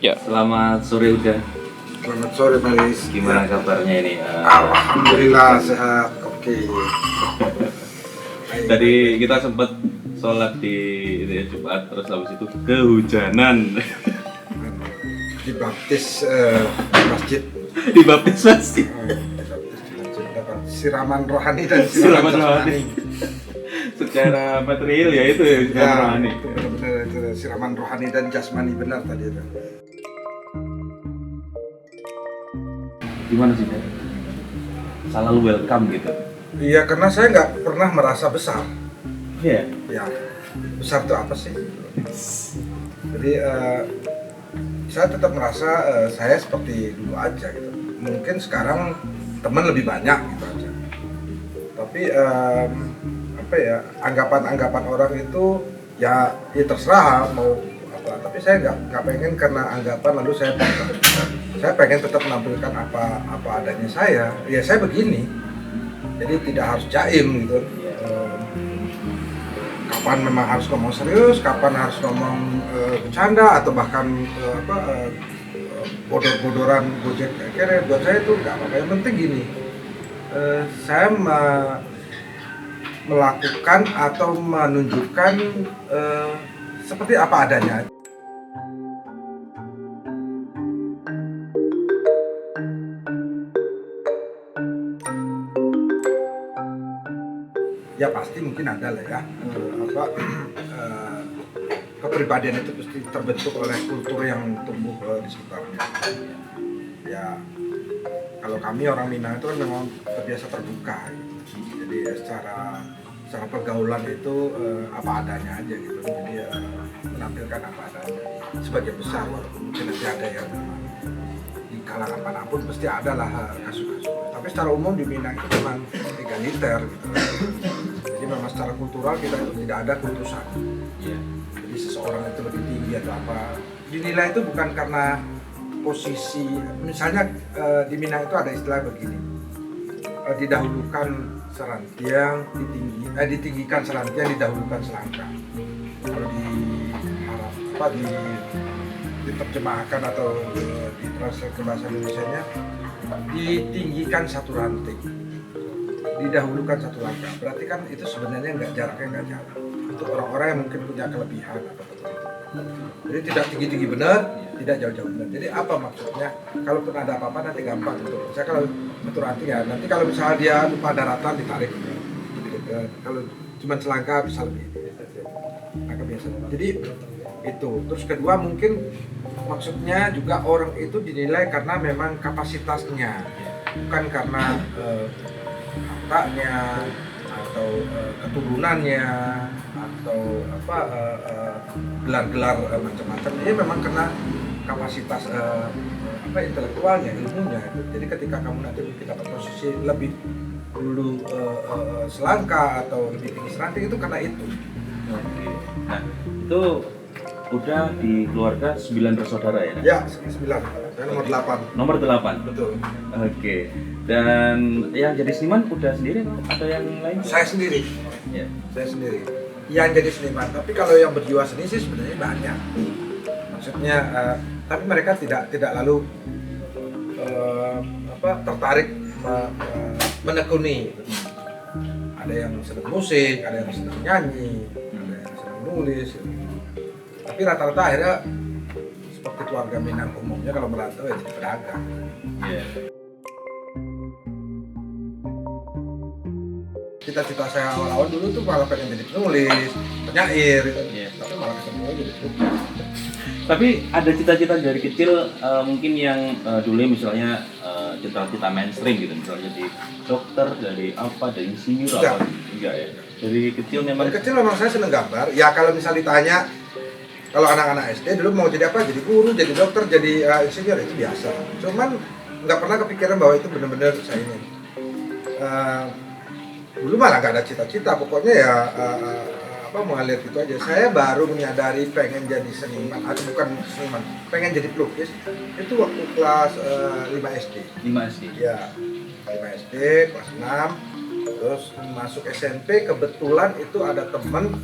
Ya. Selamat sore Uda. Selamat sore Maris. Gimana kabarnya ini? Alhamdulillah sehat. Oke. Tadi kita sempat sholat di Jumat, terus habis itu kehujanan. Dibaptis masjid. Dibaptis masjid. Dapat siraman rohani dan Siraman siraman rohani. jasmani. Secara material ya itu ya, Ya, rohani. itu benar-benar itu siraman rohani dan jasmani, benar tadi itu. Gimana sih? Selalu welcome gitu. Iya, karena saya nggak pernah merasa besar. Iya. Ya, besar itu apa sih? Jadi saya tetap merasa saya seperti dulu aja gitu. Mungkin sekarang teman lebih banyak gitu aja. Tapi apa ya, anggapan-anggapan orang itu ya terserah mau apa. Tapi saya nggak pengen karena anggapan lalu saya pengen tetap menampilkan apa adanya saya. Ya saya begini. Jadi tidak harus jaim gitu. Kapan memang harus ngomong serius, kapan harus ngomong bercanda atau bahkan bodor-bodoran gojek kere, buat saya itu nggak apa-apa. Yang penting gini, saya melakukan atau menunjukkan seperti apa adanya. Ya pasti mungkin ada lah ya, kepribadian itu pasti terbentuk oleh kultur yang tumbuh di sekitarnya. Ya kalau kami orang Minang itu kan memang terbiasa terbuka gitu. Jadi secara pergaulan itu apa adanya aja gitu. Jadi menampilkan apa adanya sebagian besar, walaupun mungkin nanti ada yang memang di kalangan manapun pasti ada lah kasus-kasus. Tapi secara umum di Minang itu memang egaliter gitu. Jadi memang secara kultural kita itu tidak ada kultusan. Jadi seseorang itu lebih tinggi atau apa, dinilai itu bukan karena posisi. Misalnya di Minang itu ada istilah begini, didahulukan serantiang, ditinggikan serantiang, didahulukan selangkah. Kalau diterjemahkan atau ditranslate ke bahasa Indonesianya, ditinggikan satu ranting, didahulukan satu langkah. Berarti kan itu sebenarnya jaraknya nggak jauh. Untuk orang-orang yang mungkin punya kelebihan atau tertentu. Jadi tidak tinggi-tinggi benar, tidak jauh-jauh benar. Jadi apa maksudnya? Kalaupun ada apa-apa nanti gampang gitu. Saya kalau betul ranting ya, nanti kalau misalnya dia lupa daratan ditarik. Kalau cuma selangkah bisa lebih. Maka biasa. Jadi itu. Terus kedua mungkin maksudnya juga orang itu dinilai karena memang kapasitasnya, bukan karena hartanya atau keturunannya atau gelar-gelar macam-macam. Ini memang karena kapasitas intelektualnya, ilmunya. Jadi ketika kamu nanti mungkin dapat posisi lebih dulu selangkah atau lebih tinggi seranting itu karena itu. Oke. Nah, itu udah di keluarga 9 bersaudara ya? Ya, 9. Saya nomor 8. Nomor 8? Betul. Oke. Dan yang jadi seniman udah sendiri atau yang lain? Saya sendiri. Ya. Saya sendiri. Yang jadi seniman. Tapi kalau yang berjiwa seni sih sebenarnya banyak. Maksudnya, tapi mereka tidak lalu tertarik menekuni. Ada yang senang musik, ada yang senang nyanyi, ada yang senang nulis. Tapi rata-rata akhirnya seperti keluarga Minang umumnya kalau merantau ya jadi pedagang. Yeah. Cita-cita saya awal-awal dulu tuh malah pengen jadi penulis, penyair, gitu. Yeah. Tapi malah ketemu jadi penulis. Tapi ada cita-cita dari kecil mungkin yang dulu misalnya cita-cita mainstream gitu, misalnya jadi dokter, dari apa, dari insinyur apa? Enggak ya. Dari kecil memang. Dari kecil memang saya seneng gambar. Ya kalau misal ditanya, kalau anak-anak SD dulu mau jadi apa? Jadi guru, jadi dokter, jadi insinyur, itu biasa. Cuman nggak pernah kepikiran bahwa itu benar-benar saya ingin. Dulu malah nggak ada cita-cita, pokoknya ya mengalir gitu aja. Saya baru menyadari pengen jadi seniman, atau bukan seniman, pengen jadi pelukis itu waktu kelas 5 SD. 5 SD? Ya, 5 SD, kelas 6. Terus masuk SMP, kebetulan itu ada teman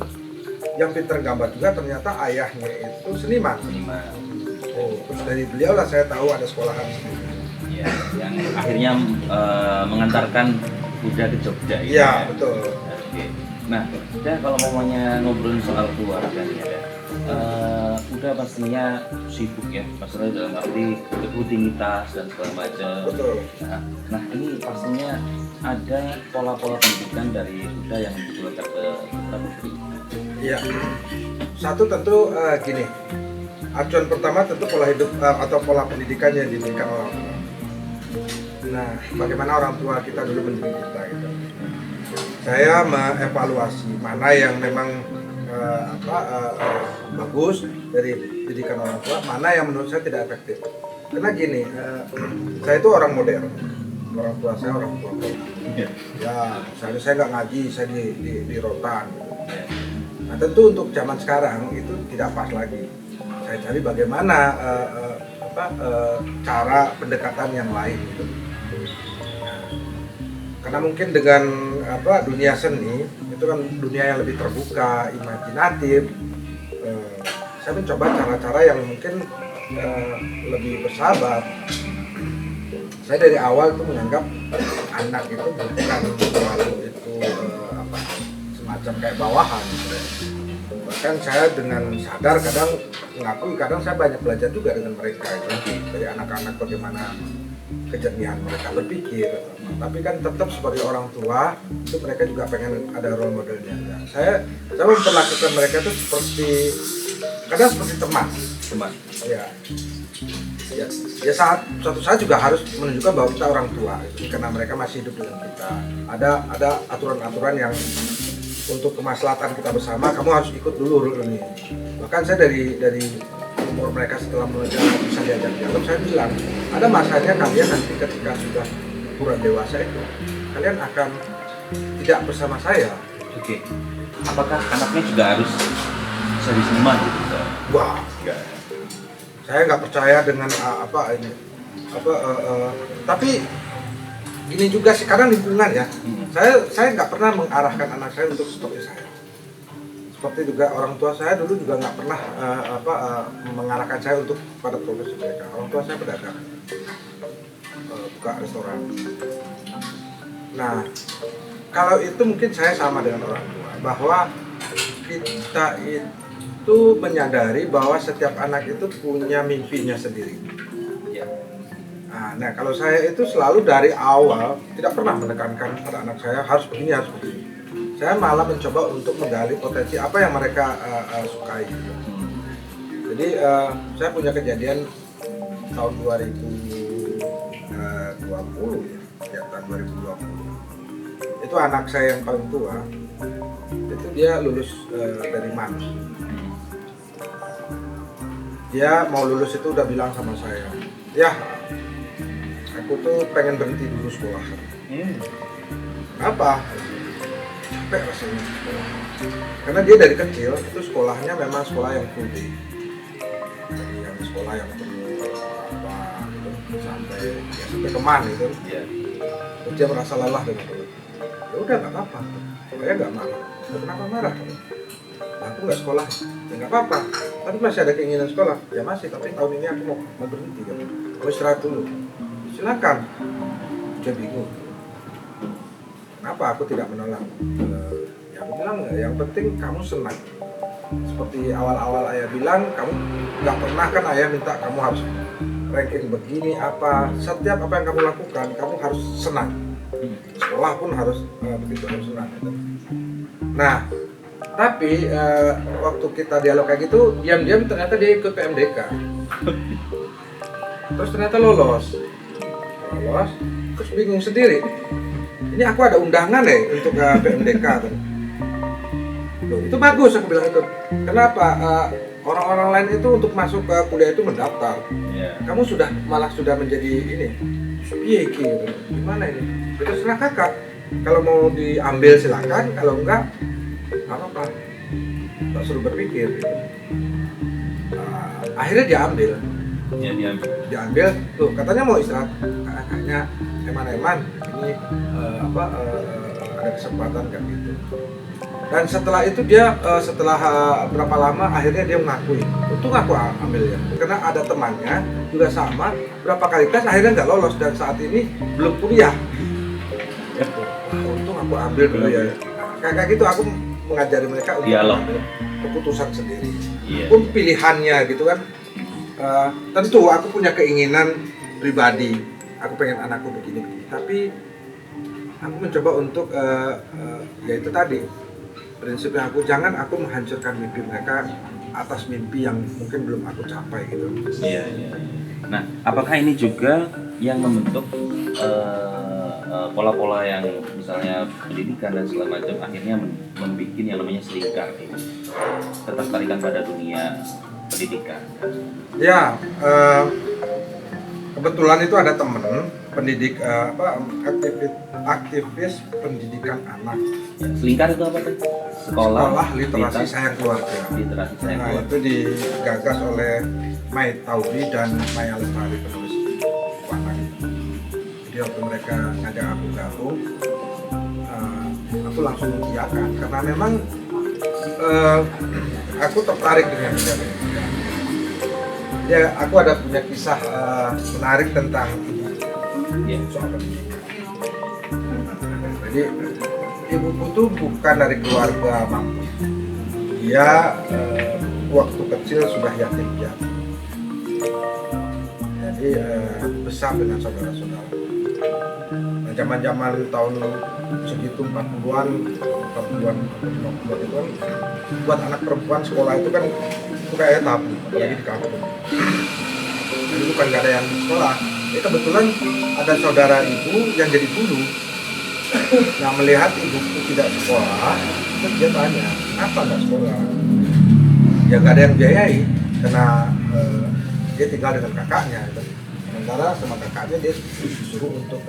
yang pintar gambar juga, ternyata ayahnya itu seniman. Terus dari beliau lah saya tahu ada sekolahan sendiri. Ya, yang akhirnya mengantarkan Uda ke Jogja gitu Iya, ya. betul. Oke. Nah, udah kalau ngomongnya ngobrolin soal keluarga nih ya. Udah pastinya sibuk ya, maksudnya dalam arti rutinitas dan segala macam. Betul. Nah, ini pastinya ada pola-pola pendidikan dari Uda yang ditularkan ke Putra Putri. Iya. Satu tentu gini. Acuan pertama tentu pola hidup atau pola pendidikan yang diberikan orang tua. Nah, bagaimana orang tua kita dulu mendidik kita gitu. Saya mengevaluasi mana yang memang bagus dari didikan orang tua, mana yang menurut saya tidak efektif. Karena gini, saya itu orang modern. Orang tua saya orang tua kok. Ya, misalnya saya nggak ngaji, saya di rotan. Nah, tentu untuk zaman sekarang itu tidak pas lagi. Saya cari bagaimana cara pendekatan yang lain gitu. Karena mungkin dengan dunia seni itu kan dunia yang lebih terbuka, imajinatif. Saya mencoba cara-cara yang mungkin lebih bersahabat. Saya dari awal tuh menganggap anak itu bukan selalu itu semacam kayak bawahan. Bahkan saya dengan sadar kadang mengakui, kadang saya banyak belajar juga dengan mereka itu, dari anak-anak bagaimana kejernihan mereka berpikir. Tapi kan tetap sebagai orang tua itu mereka juga pengen ada role modelnya. Ya, saya memperlakukan mereka itu kadang seperti teman. Ya suatu saat juga harus menunjukkan bahwa kita orang tua itu, karena mereka masih hidup dengan kita. Ada aturan-aturan yang untuk kemaslahatan kita bersama, kamu harus ikut dulu ini. Bahkan saya dari umur mereka setelah bisa diajak dialog, saya bilang ada masanya kalian nanti ketika sudah ukuran dewasa itu kalian akan tidak bersama saya. Oke. Apakah anaknya juga harus seni seniman gitu? Wah, saya nggak percaya dengan tapi ini juga sih karena lingkungan ya. Saya nggak pernah mengarahkan anak saya untuk seperti saya. Seperti juga orang tua saya dulu juga nggak pernah mengarahkan saya untuk pada profesi mereka. Orang tua saya pedagang, buka restoran. Nah, kalau itu mungkin saya sama dengan orang tua, bahwa kita itu menyadari bahwa setiap anak itu punya mimpinya sendiri. Nah, kalau saya itu selalu dari awal tidak pernah menekankan pada anak saya harus begini, harus begini. Saya malah mencoba untuk menggali potensi apa yang mereka sukai. Gitu. Jadi saya punya kejadian tahun 2020 ya, tahun 2020. Itu anak saya yang paling tua, itu dia lulus dari MANUS. Dia mau lulus itu udah bilang sama saya, ya aku tuh pengen berhenti dulu sekolah. Kenapa? Capek rasanya sekolah. Karena dia dari kecil itu sekolahnya memang sekolah yang full day. Jadi yang sekolah yang penuh gitu, sampai keman gitu. Terus dia merasa lelah dengan itu. Ya udah nggak apa-apa. Saya nggak marah. Kenapa marah? Nah, aku nggak sekolah. Ya nggak apa-apa. Tapi masih ada keinginan sekolah. Ya masih. Tapi tahun ini aku mau berhenti. Kan? Mau istirahat dulu. Silakan. Dia bingung. Kenapa aku tidak menolak? Ya aku bilang yang penting kamu senang. Seperti awal-awal ayah bilang, kamu nggak pernah kan ayah minta kamu harus ranking begini apa. Setiap apa yang kamu lakukan, kamu harus senang. Sekolah pun harus begitu, harus senang. Nah, tapi waktu kita dialog kayak gitu, diam-diam ternyata dia ikut PMDK. Terus ternyata lolos, terus bingung sendiri. Ini aku ada undangan untuk PMDK tuh. Loh, itu bagus aku bilang itu. Kenapa? Orang-orang lain itu untuk masuk ke kuliah itu mendaftar. Kamu malah sudah menjadi ini. Iya gitu. Gimana ini? Itu terserah kakak. Kalau mau diambil silakan, kalau enggak apa-apa. Tak suruh berpikir. Gitu. Akhirnya diambil. Diambil. Tuh katanya mau istirahat. Kakaknya eman-eman ini ada kesempatan kan gitu. Dan setelah itu dia setelah berapa lama akhirnya dia mengakui. Untung aku ambil ya, karena ada temannya juga sama, berapa kali tes akhirnya nggak lolos dan saat ini belum kuliah. Gitu. Untung aku ambil dulu ya. Kayak gitu aku mengajari mereka untuk Dialog. mengambil keputusan sendiri. Iya. Pun pilihannya gitu kan. Tentu aku punya keinginan pribadi. Aku pengen anakku begini, tapi aku mencoba untuk ya itu tadi. Prinsipnya jangan aku menghancurkan mimpi mereka atas mimpi yang mungkin belum aku capai gitu. Iya, iya. Nah, apakah ini juga yang membentuk pola-pola yang misalnya pendidikan dan segala macam akhirnya membuat yang namanya selingkar gitu. Ketertarikan pada dunia pendidikan. Ya, kebetulan itu ada temen pendidik aktivis pendidikan anak. Ya, selingkar itu apa tuh? Sekolah literasi sayang keluarga. Literasi sayang Nah, keluarga. itu digagas oleh Mai Tauri dan Maya Lestari, penulis buku anak. Jadi waktu mereka ngajak aku gabung, aku langsung mengiyakan karena memang aku tertarik dengan bidang ini. Ya, aku ada punya kisah menarik tentang Ya. soal pendidikan. Jadi ibuku tuh bukan dari keluarga mampu. Dia waktu kecil sudah yatim piatu. Jadi besar dengan saudara-saudara. Nah, zaman-zaman tahun segitu 40-an, 50-an itu kan buat anak perempuan sekolah itu kan kayaknya tabu, apalagi di kampung. Jadi bukan nggak ada yang sekolah. Jadi kebetulan ada saudara ibu yang jadi guru. Nah, melihat ibuku tidak sekolah, terus dia tanya, kenapa nggak sekolah? Ya nggak ada yang biayai, karena dia tinggal dengan kakaknya. Gitu. Sementara sama kakaknya dia disuruh untuk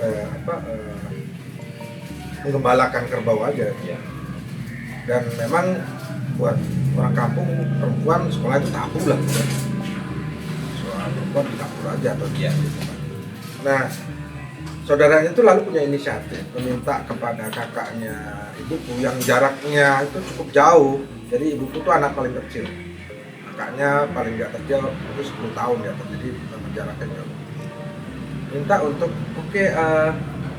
menggembalakan kerbau aja. Ya. Dan memang buat orang kampung perempuan sekolah itu tabu lah. Soal perempuan di dapur aja atau Ya. Nah, saudaranya itu lalu punya inisiatif meminta kepada kakaknya ibuku yang jaraknya itu cukup jauh. Jadi ibuku tuh anak paling kecil, kakaknya paling nggak kecil itu 10 tahun ya, jadi memang jaraknya jauh. Minta untuk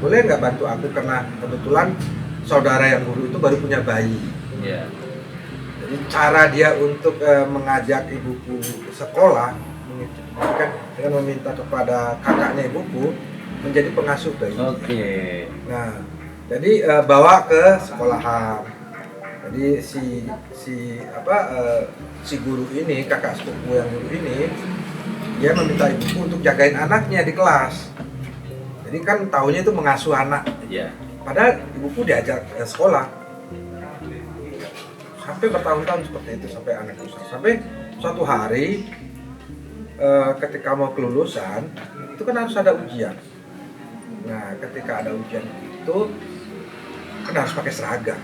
boleh nggak bantu aku karena kebetulan saudara yang guru itu baru punya bayi. Ya. Jadi cara dia untuk mengajak ibuku sekolah kan dengan meminta kepada kakaknya ibuku menjadi pengasuh bayi. Oke. Nah, jadi bawa ke sekolahan. Jadi si guru ini, kakak sepupu yang guru ini, dia meminta ibuku untuk jagain anaknya di kelas. Jadi kan taunya itu mengasuh anak. Ya. Padahal ibuku diajak sekolah. Sampai bertahun-tahun seperti itu, sampai anak besar. Sampai suatu hari ketika mau kelulusan, itu kan harus ada ujian. Nah, ketika ada ujian itu kan harus pakai seragam.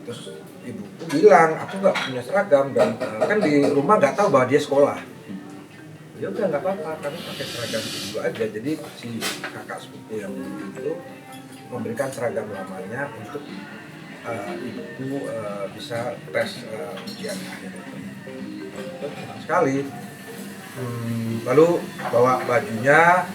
Terus ibuku bilang, aku nggak punya seragam dan kan di rumah nggak tahu bahwa dia sekolah. Ya udah nggak apa-apa, kami pakai seragam dulu aja. Jadi si kakak sepupu yang itu memberikan seragam lamanya untuk ibuku bisa tes ujian akhir itu. Senang sekali. Lalu bawa bajunya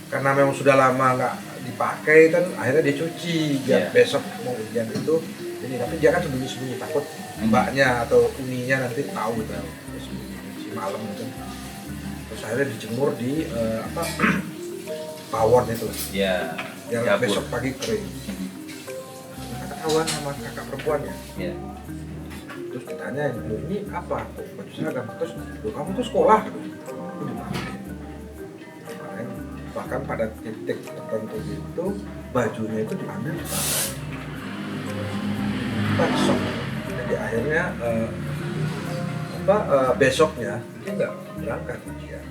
karena memang sudah lama nggak dipakai kan akhirnya dicuci biar besok mau ujian itu. Jadi tapi dia kan sembunyi-sembunyi takut mbaknya atau uninya nanti tahu gitu si malam gitu. Terus akhirnya dijemur di pawon itu. Ya. Biar besok pagi kering. Ketahuan sama kakak perempuannya. Ya. Terus ditanya, ini apa? Baju seragam. Terus, kamu tuh sekolah? Aku dipakai. Bahkan pada titik tertentu itu, bajunya itu diambil dipakai. Besok. Jadi akhirnya besoknya dia nggak berangkat ujian.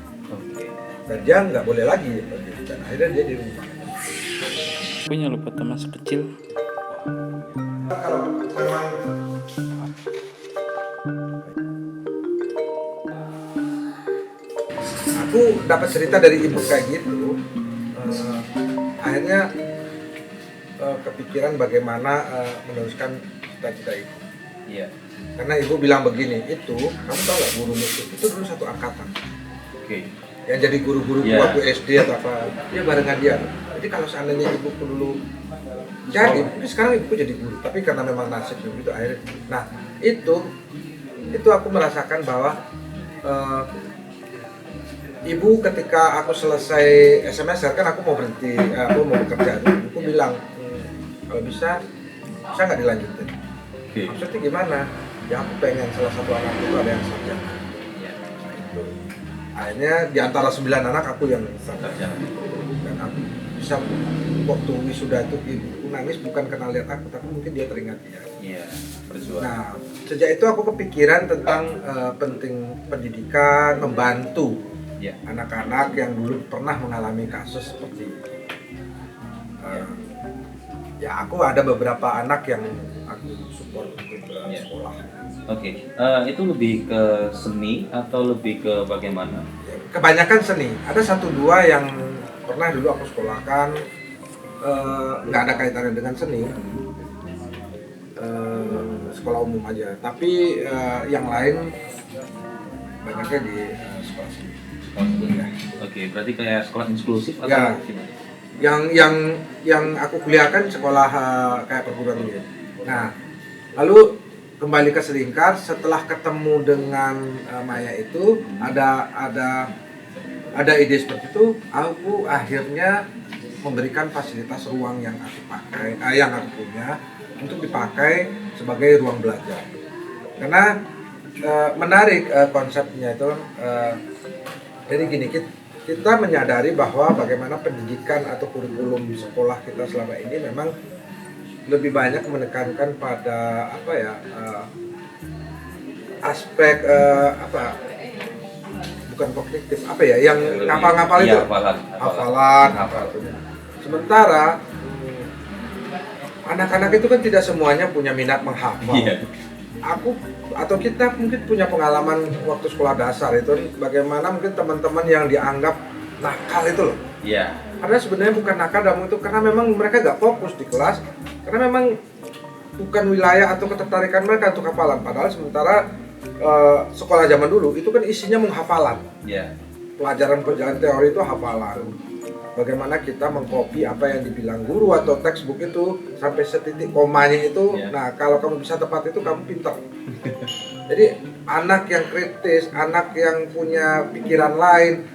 Dan dia nggak boleh lagi. Dan akhirnya dia di rumah. Punya lupa teman sekecil. Kalau memang aku dapat cerita dari ibu kayak gitu, akhirnya kepikiran bagaimana meneruskan cita-cita ibu. Iya. Karena ibu bilang begini, itu kamu tahu nggak guru musik itu dulu satu angkatan. Oke. Yang jadi guru-guru Iya. waktu SD atau apa, dia barengan dia. Jadi kalau seandainya ibuku dulu jadi, mungkin sekarang ibuku jadi guru. Tapi karena memang nasib begitu akhirnya. Nah itu aku merasakan bahwa ibu ketika aku selesai SMSR kan aku mau berhenti, aku mau bekerja. Ibuku bilang kalau bisa nggak dilanjutin. Oke. Maksudnya gimana? Ya aku pengen salah satu anak itu ada yang sarjana. Iya. Gitu. Akhirnya di antara 9 anak aku yang sarjana. Sarjana. Dan aku bisa waktu wisuda itu ibu nangis bukan karena lihat aku, tapi mungkin dia teringat dia. Iya. Berjuang. Nah, sejak itu aku kepikiran tentang penting pendidikan, membantu Iya. anak-anak yang dulu pernah mengalami kasus seperti itu. Ya aku ada beberapa anak yang aku support untuk Iya. sekolah. Oke. Itu lebih ke seni atau lebih ke bagaimana? Ya, kebanyakan seni. Ada 1-2 yang pernah dulu aku sekolahkan, nggak ada kaitannya dengan seni, sekolah umum aja. Tapi yang lain banyaknya di sekolah seni. Ya. Oke, berarti kayak sekolah inklusif atau Ya. gimana? Yang aku kuliahkan sekolah kayak perguruan tinggi. Nah, lalu kembali ke Selingkar setelah ketemu dengan Maya itu ada ide seperti itu, aku akhirnya memberikan fasilitas ruang yang aku pakai, yang aku punya untuk dipakai sebagai ruang belajar. Karena menarik konsepnya itu, jadi gini, kita menyadari bahwa bagaimana pendidikan atau kurikulum sekolah kita selama ini memang lebih banyak menekankan pada apa ya, aspek bukan kognitif, apa ya, yang ngapal-ngapal itu, hafalan. Sementara anak-anak itu kan tidak semuanya punya minat menghafal. Iya. Aku atau kita mungkin punya pengalaman waktu sekolah dasar itu, bagaimana mungkin teman-teman yang dianggap nakal itu loh. Iya. Karena sebenarnya bukan nakal dalam itu, karena memang mereka gak fokus di kelas, karena memang bukan wilayah atau ketertarikan mereka untuk hafalan. Padahal sementara sekolah zaman dulu itu kan isinya menghafalan. Iya. Pelajaran teori itu hafalan. Bagaimana kita mengcopy apa yang dibilang guru atau textbook itu sampai setitik komanya itu. Yeah. Nah, kalau kamu bisa tepat itu kamu pintar. Jadi anak yang kritis, anak yang punya pikiran lain,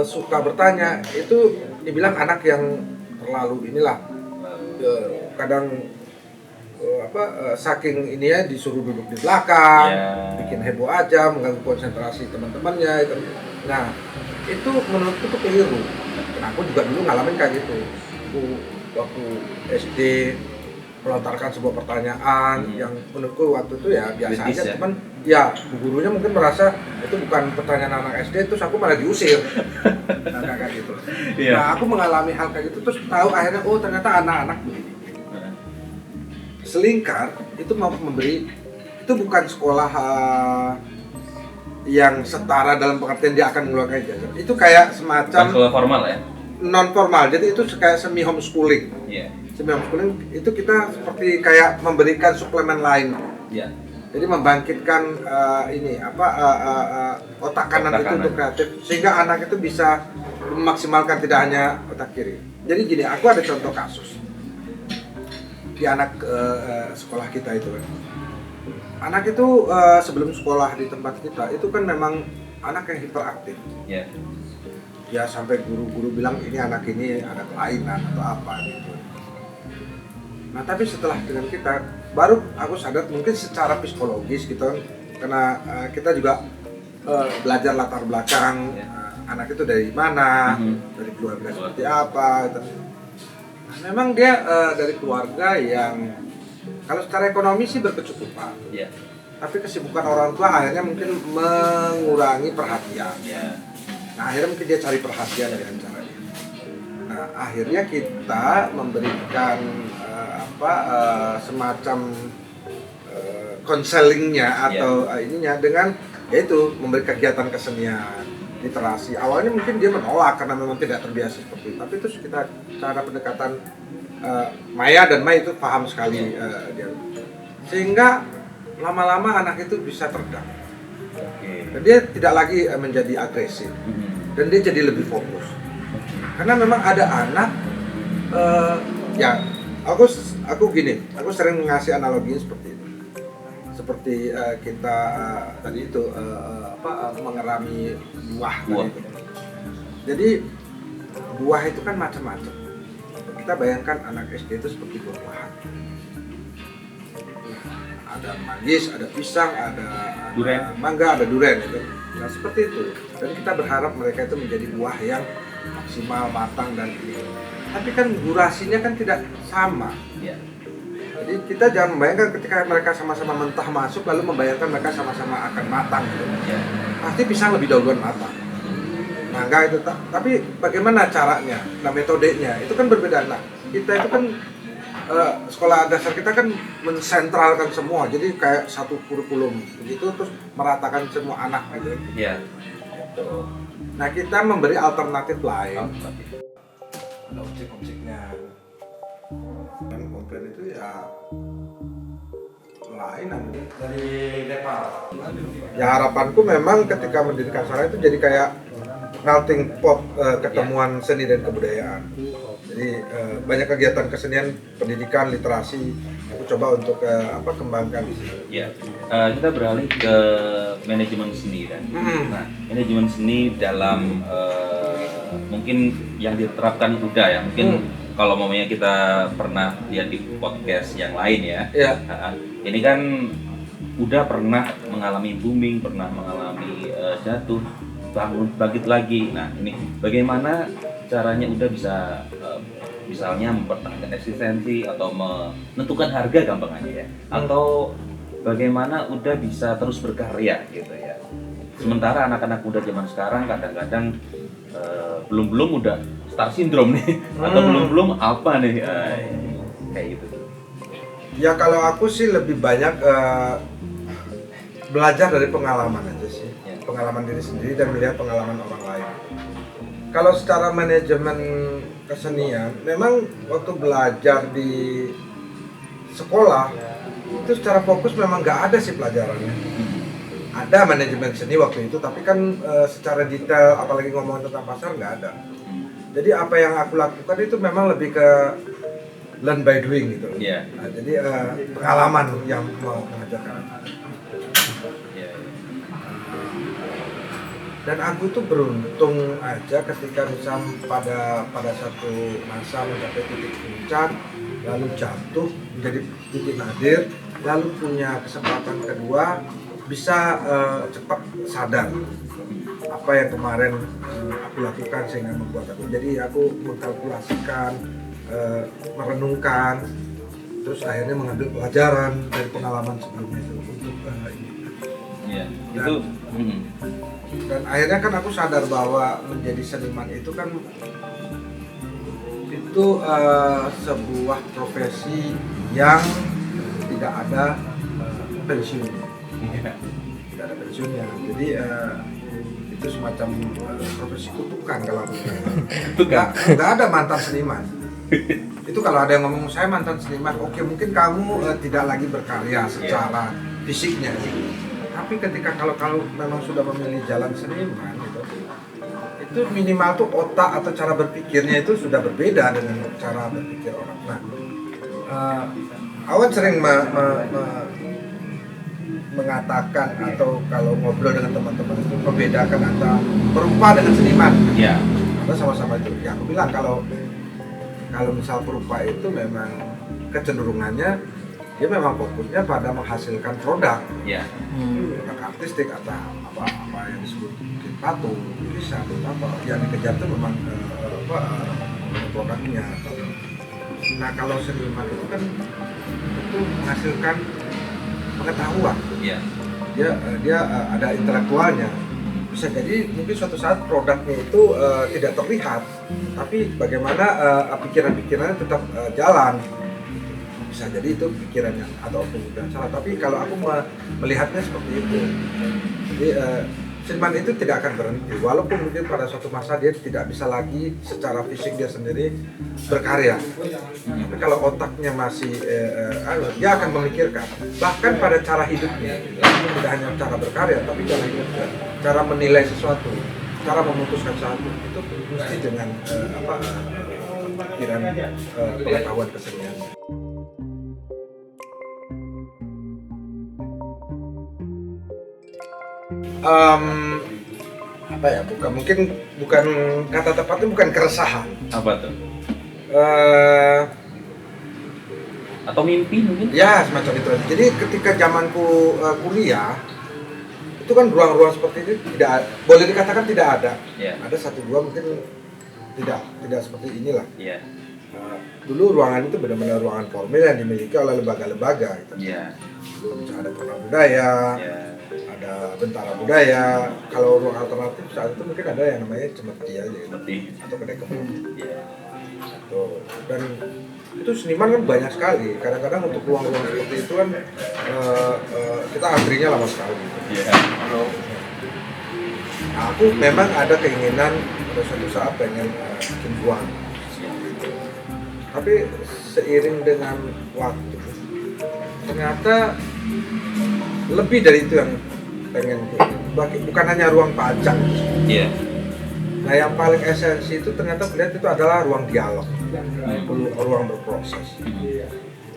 suka bertanya, itu dibilang anak yang terlalu inilah, kadang saking ini ya disuruh duduk di belakang, Yeah. bikin heboh aja, mengganggu konsentrasi teman-temannya. Nah, itu menurutku itu keliru. Nah, aku juga dulu ngalamin kayak gitu. Aku waktu SD melontarkan sebuah pertanyaan yang menurutku waktu itu ya biasa Kritis, aja, ya? cuman ya gurunya mungkin merasa itu bukan pertanyaan anak SD, terus aku malah diusir. Nah, kayak gitu. Iya. Nah, aku mengalami hal kayak gitu, terus tahu akhirnya oh ternyata anak-anak begini. Selingkar itu mau memberi, itu bukan sekolah yang setara dalam pengertian dia akan mengeluarkan ijazah. Itu kayak semacam Sekolah formal ya? non formal, jadi itu kayak semi homeschooling. Iya. Semi homeschooling itu kita seperti kayak memberikan suplemen lain. Iya. Jadi membangkitkan otak kanan Otak itu kanan. untuk kreatif, sehingga anak itu bisa memaksimalkan tidak hanya otak kiri. Jadi gini, aku ada contoh kasus di anak sekolah kita itu. Anak itu sebelum sekolah di tempat kita itu kan memang anak yang hiperaktif. Iya. Ya sampai guru-guru bilang ini anak ini ada kelainan atau apa gitu. Nah tapi setelah dengan kita, baru aku sadar mungkin secara psikologis gitu, karena kita juga belajar latar belakang anak itu dari mana, dari keluarga seperti apa gitu. Nah, memang dia dari keluarga yang kalau secara ekonomi sih berkecukupan, Iya. tapi kesibukan orang tua akhirnya mungkin mengurangi perhatian. Iya. Nah akhirnya mungkin dia cari perhatian dengan cara ini. Nah akhirnya kita memberikan semacam konselingnya atau ininya dengan yaitu memberi kegiatan kesenian. literasi. Awalnya mungkin dia menolak karena memang tidak terbiasa seperti itu. Tapi terus kita cara pendekatan Maya dan Mai itu paham sekali dia. Sehingga lama-lama anak itu bisa teredam. Dan dia tidak lagi menjadi agresif. Dan dia jadi lebih fokus. Karena memang ada anak ya aku gini, aku sering ngasih analoginya seperti ini. Seperti kita tadi itu mengerami buah. Tadi. Jadi buah itu kan macam-macam. Kita bayangkan anak SD itu seperti buah-buahan. Ada manggis, ada pisang, ada Durian. mangga, ada durian itu. Nah seperti itu. Dan kita berharap mereka itu menjadi buah yang maksimal, matang dan ini. Tapi kan durasinya kan tidak sama. Ya. Jadi kita jangan membayangkan ketika mereka sama-sama mentah masuk lalu membayangkan mereka sama-sama akan matang gitu. Ya. Pasti pisang lebih dahuluan matang. Mangga itu tapi bagaimana caranya? Nah metodenya itu kan berbeda. Nah kita itu kan sekolah dasar kita kan mensentralkan semua. Jadi kayak satu kurikulum begitu terus meratakan semua anak gitu. Iya. Gitu. Nah kita memberi alternatif lain. Ada objek-objeknya. Dan komplain itu ya lain dari Nepal. Ya harapanku memang ketika mendirikan sana itu jadi kayak melting pot ketemuan seni dan kebudayaan. Jadi banyak kegiatan kesenian, pendidikan, literasi. Aku coba untuk kembangkan di sini. Ya, kita beralih ke manajemen seni kan. Nah, manajemen seni dalam mungkin yang diterapkan udah ya. Mungkin kalau mamanya kita pernah lihat di podcast yang lain ya. Ya. Ini kan udah pernah mengalami booming, pernah mengalami jatuh, bangun, bangkit lagi. Nah, ini bagaimana caranya udah bisa misalnya mempertahankan eksistensi atau menentukan harga gampang aja ya, atau bagaimana udah bisa terus berkarya gitu ya. Sementara anak-anak muda zaman sekarang kadang-kadang belum udah star syndrome nih atau belum apa nih kayak gitu. Ya kalau aku sih lebih banyak belajar dari pengalaman aja sih, pengalaman diri sendiri dan melihat pengalaman orang lain. Kalau secara manajemen kesenian, memang waktu belajar di sekolah itu secara fokus memang nggak ada sih pelajarannya. Ada manajemen seni waktu itu, tapi kan secara detail, apalagi ngomongin tentang pasar nggak ada. Jadi apa yang aku lakukan itu memang lebih ke learn by doing gitu. Yeah. Nah, jadi pengalaman yang mau mengajarkan. Dan aku tuh beruntung aja ketika misal pada satu masa mencapai titik puncak, lalu jatuh menjadi titik nadir, lalu punya kesempatan kedua bisa cepat sadar apa yang kemarin aku lakukan sehingga membuat aku. Jadi aku mengkalkulasikan, merenungkan, terus akhirnya mengambil pelajaran dari pengalaman sebelumnya itu untuk ini. Iya, itu. Dan akhirnya kan aku sadar bahwa menjadi seniman itu kan itu sebuah profesi yang tidak ada pensiun, tidak ada pensiunnya. Jadi itu semacam profesi kutukan kalau nggak ada mantan seniman. Itu kalau ada yang ngomong saya mantan seniman, oke mungkin kamu tidak lagi berkarya secara fisiknya. Tapi ketika kalau memang sudah memilih jalan seniman gitu, itu minimal tuh otak atau cara berpikirnya itu sudah berbeda dengan cara berpikir orang. Nah, Awan sering mengatakan atau kalau ngobrol dengan teman-teman itu membedakan antara perupa dengan seniman. Iya. Karena sama-sama itu. Ya aku bilang kalau misal perupa itu memang kecenderungannya dia memang fokusnya pada menghasilkan produk, produk artistik atau apa yang disebut mungkin patung, lukisan, apa yang dikejar itu memang produknya. Nah kalau seniman itu kan itu menghasilkan pengetahuan, dia ada intelektualnya. Bisa jadi mungkin suatu saat produknya itu tidak terlihat, tapi bagaimana pikiran-pikirannya tetap jalan. Bisa jadi itu pikirannya atau bukan salah, tapi kalau aku melihatnya seperti itu. Jadi seniman itu tidak akan berhenti, walaupun mungkin pada suatu masa dia tidak bisa lagi secara fisik dia sendiri berkarya. Tapi kalau otaknya masih dia akan memikirkan, bahkan pada cara hidupnya, tidak hanya cara berkarya, tapi cara hidupnya, cara menilai sesuatu, cara memutuskan sesuatu itu mesti dengan pikiran pengetahuan kesenian. Apa ya, bukan kata tepatnya, bukan keresahan. Apa tuh? Atau mimpi mungkin? Ya, semacam itu. Jadi ketika zamanku kuliah, itu kan ruang-ruang seperti ini boleh dikatakan tidak ada. Yeah. Ada satu dua mungkin tidak seperti inilah. Yeah. Dulu ruangan itu benar-benar ruangan formal yang dimiliki oleh lembaga-lembaga. Gitu. Yeah. Ada Purna Budaya, ada Bentara Budaya. Kalau ruang alternatif saat itu mungkin ada yang namanya Cemeti aja, gitu. Atau Kedai Kebun. Dan itu seniman kan banyak sekali. Kadang-kadang untuk ruang-ruang seperti itu kan kita antrinya lama sekali. Nah, aku memang ada keinginan pada suatu saat pengen bikin ruang. Tapi seiring dengan waktu, ternyata lebih dari itu yang pengen bukan hanya ruang pajak. Yeah. Nah, yang paling esensi itu ternyata melihat itu adalah ruang dialog, ruang berproses.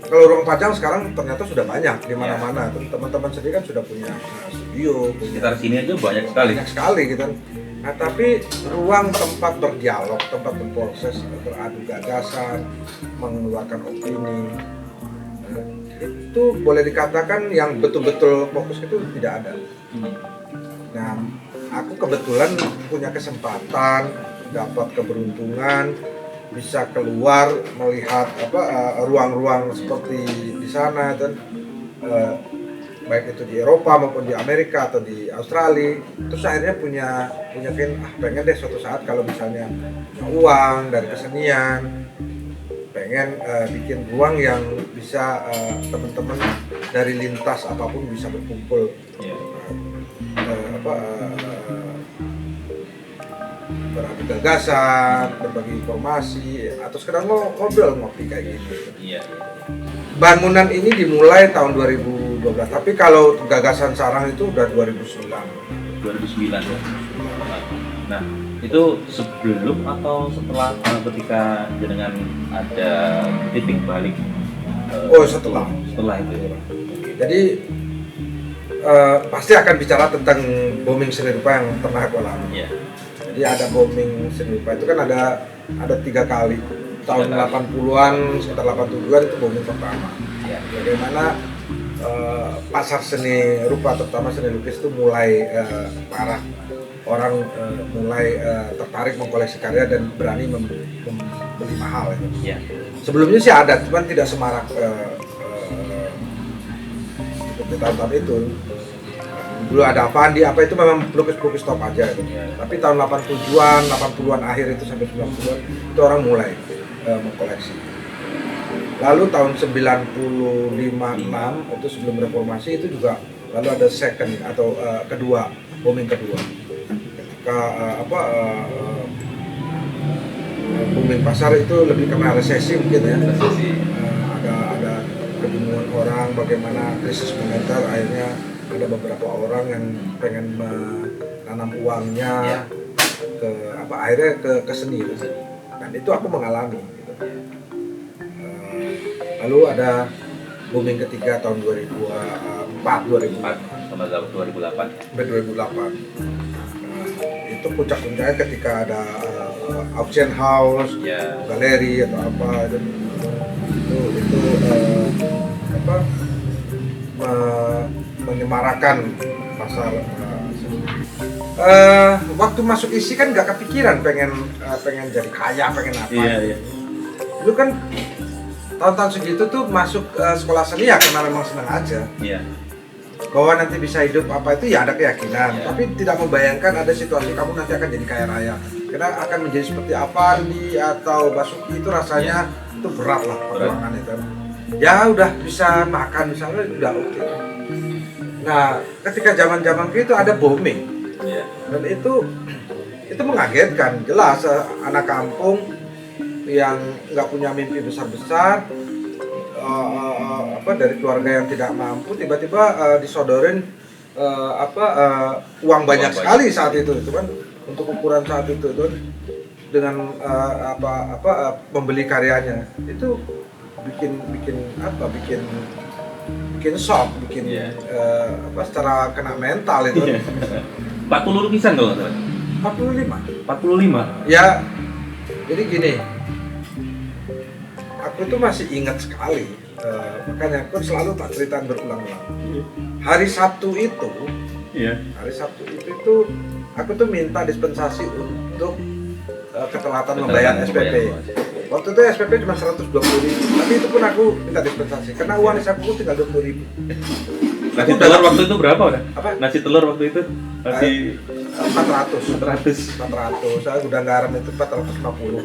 Kalau ruang pajang sekarang ternyata sudah banyak di mana-mana. Teman-teman sendiri kan sudah punya studio. Sekitar sini aja banyak sekali. Banyak sekali gitu. Nah, tapi ruang tempat berdialog, tempat berproses, beradu gagasan, mengeluarkan opini, itu boleh dikatakan yang betul-betul fokus itu tidak ada. Nah, aku kebetulan punya kesempatan, dapat keberuntungan bisa keluar melihat ruang-ruang seperti di sana, dan baik itu di Eropa maupun di Amerika atau di Australia. Terus akhirnya punya pengen deh suatu saat kalau misalnya uang dari kesenian, pengen bikin ruang yang bisa teman-teman dari lintas apapun bisa berkumpul, beradu gagasan, berbagi informasi, atau sekedar ngobrol ngopi kayak gitu. Bangunan ini dimulai tahun 2012, tapi kalau gagasan sarang itu udah 2009 ya. Nah, itu sebelum atau setelah ketika jenengan ada titik balik? Setelah itu. Jadi pasti akan bicara tentang booming seni rupa yang pernah aku alami. Jadi ada booming seni rupa itu kan ada 3 kali. Tahun 80-an, sekitar 87-an itu booming pertama. Bagaimana pasar seni rupa, terutama seni lukis itu mulai parah. Orang mulai tertarik mengkoleksi karya dan berani membeli mahal. Sebelumnya sih ada, cuman tidak semarak seperti tahun-tahun itu. Dulu ada Avandi, apa itu memang pelukis-pelukis top aja gitu. Tapi tahun 87-an, 80-an akhir itu sampai 90-an itu orang mulai mengkoleksi. Lalu tahun 95-6 itu sebelum reformasi itu juga lalu ada second atau booming kedua. Ketika booming pasar itu lebih karena resesi mungkin ya. Ada kebingungan orang bagaimana krisis moneter, akhirnya ada beberapa orang yang pengen menanam uangnya akhirnya ke seni. Dan itu aku mengalami gitu. Lalu ada booming ketiga tahun 2004 sama 2008. Itu puncak-puncaknya ketika ada auction house, galeri atau apa itu menyemarakan pasar. Waktu masuk isi kan nggak kepikiran pengen jadi kaya, pengen apa. Dulu kan tahun-tahun segitu tuh masuk sekolah seni ya karena memang senang aja. Bahwa nanti bisa hidup apa itu ya ada keyakinan, tapi tidak membayangkan ada situasi kamu nanti akan jadi kaya raya. Karena akan menjadi seperti Avandi atau Basuki itu rasanya itu berat lah perjuangan itu. Ya udah bisa makan misalnya udah oke. Nah ketika zaman itu ada booming Iya. Dan itu mengagetkan. Jelas anak kampung yang nggak punya mimpi besar-besar, dari keluarga yang tidak mampu, tiba-tiba disodorin uang banyak sekali saat itu kan, untuk ukuran saat itu kan, dengan membeli karyanya itu bikin shock, secara kena mental itu. 40 lukisan kalau nggak salah. 45. Ya, jadi gini, aku tuh masih ingat sekali, makanya aku selalu tak ceritaan berulang-ulang. Hari Sabtu itu aku tuh minta dispensasi untuk ketelatan membayar SPP. Waktu itu SPP cuma 120.000, tapi itu pun aku minta dispensasi karena uang di saku tinggal 20.000. Nasi telur waktu itu berapa udah? Apa? Nasi telur waktu itu masih 400. Saya gudang garam itu 450.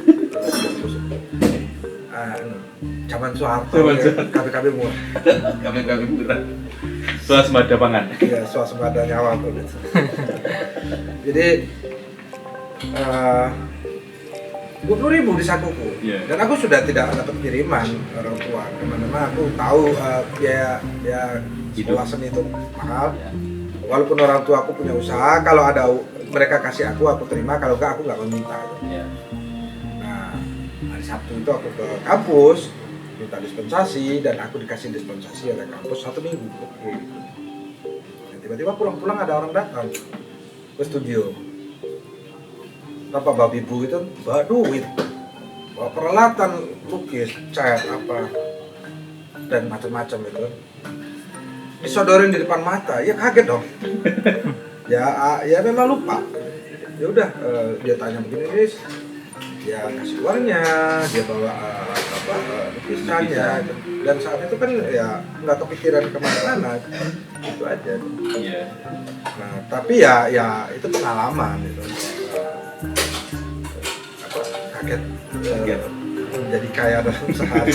Zaman Soeharto, KBKB murah. KBKB murah. Swasembada pangan. Iya, swasembada nyawa tuh. Jadi 20.000 di sakuku. Yeah. Dan aku sudah tidak dapat kiriman orang tua kemana-mana. Aku tahu biaya sekolah seni itu mahal. Yeah. Walaupun orang tua aku punya usaha, kalau ada mereka kasih aku terima, kalau enggak aku nggak meminta. Yeah. Nah, hari Sabtu itu aku ke kampus minta dispensasi dan aku dikasih dispensasi oleh kampus 1 minggu. Dan tiba-tiba pulang-pulang ada orang datang ke studio. Tanpa babi bu itu bawa duit, bawa peralatan lukis, cat dan macam-macam itu. Disodorin di depan mata, ya kaget dong. ya memang lupa. Ya udah, dia tanya begini, dia kasih uangnya, dia bawa lukisannya, dan saat itu kan ya nggak kepikiran kemana-mana, itu aja. Yeah. Nah tapi ya itu pengalaman gitu. Kaget. Menjadi kaya dalam sehari.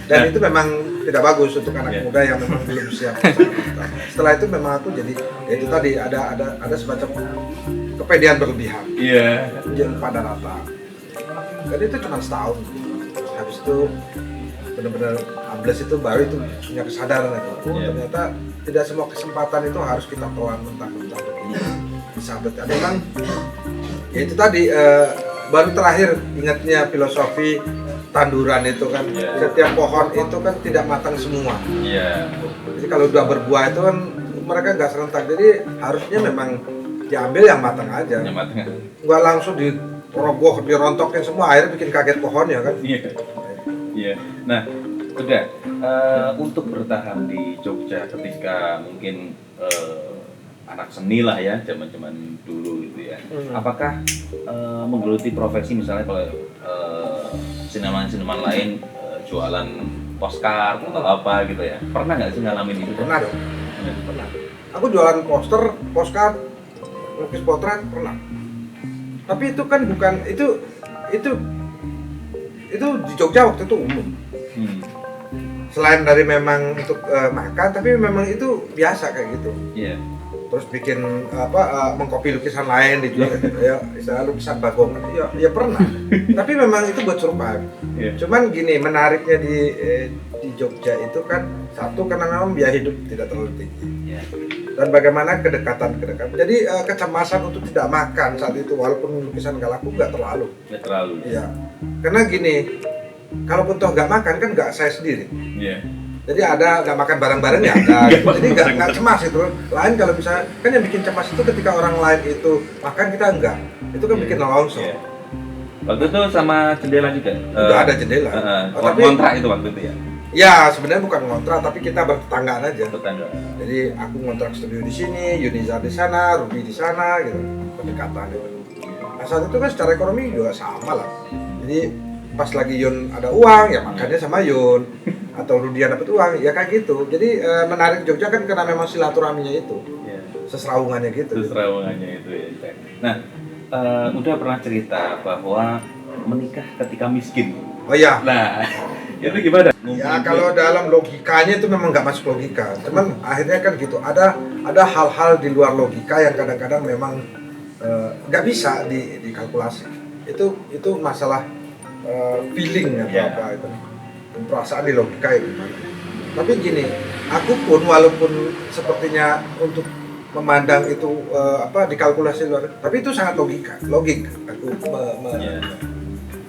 Dan itu memang tidak bagus untuk anak muda yang memang belum siap. Setelah itu memang aku jadi, ya itu tadi ada semacam kepedean berlebihan. Iya. Yang pada rata. Dan itu cuma setahun. Habis itu benar-benar ambles itu baru itu punya kesadaran itu. Ternyata tidak semua kesempatan itu harus kita telan mentah-mentah. Disabet. Ada memang ya itu tadi baru terakhir ingatnya filosofi tanduran itu kan, setiap pohon itu kan tidak matang semua. Jadi kalau udah berbuah itu kan mereka nggak serentak, jadi harusnya memang diambil yang matang aja, nggak langsung dirogoh, dirontokin semua, akhirnya bikin kaget pohonnya kan. Iya. Nah, udah untuk bertahan di Jogja ketika mungkin anak seni lah ya, zaman-zaman dulu gitu ya. Apakah menggeluti profesi misalnya kalau seniman-seniman lain jualan postcard atau apa gitu ya? Pernah nggak sih ngalamin itu? Pernah dong. Pernah. Aku jualan poster, postcard, lukis potret pernah. Tapi itu kan bukan itu di Jogja waktu itu umum. Selain dari memang untuk makan, tapi memang itu biasa kayak gitu. Iya. Terus bikin mengcopy lukisan lain dijual, ya istilah lukisan bagongan, ya pernah. Tapi memang itu buat survive. Cuman gini, menariknya di Jogja itu kan satu karena memang biaya hidup tidak terlalu tinggi. Dan bagaimana kedekatan. Jadi kecemasan untuk tidak makan saat itu walaupun lukisan nggak laku nggak terlalu. Iya. Karena gini, kalaupun toh nggak makan kan nggak saya sendiri. Jadi ada nggak makan bareng-bareng ya ada, jadi nggak cemas itu. Lain kalau bisa kan yang bikin cemas itu ketika orang lain itu makan kita enggak, itu kan bikin nolongso. Waktu itu sama jendela juga? Udah ada jendela. Tapi kontrak itu waktu itu ya? Ya sebenarnya bukan kontrak, tapi kita bertetanggaan aja. Tetangga. Jadi aku ngontrak studio di sini, Yuniza di sana, Ruby di sana, gitu. Pendekatan itu. Nah saat itu kan secara ekonomi juga sama lah. Jadi pas lagi Yun ada uang ya makannya sama Yun. Atau Rudian dapat uang, ya kayak gitu. Jadi menarik Jogja kan karena memang silaturahminya itu, seseraungannya gitu. Seseraungannya itu ya. Nah, udah pernah cerita bahwa menikah ketika miskin. Oh iya. Nah, Itu gimana? Ya kalau dalam logikanya itu memang nggak masuk logika. Cuman akhirnya kan gitu. Ada hal-hal di luar logika yang kadang-kadang memang nggak bisa dikalkulasi. Itu masalah feeling atau apa itu. Perasaan di logika ya gimana. Tapi gini, aku pun walaupun sepertinya untuk memandang itu dikalkulasi luar, tapi itu sangat logik. Aku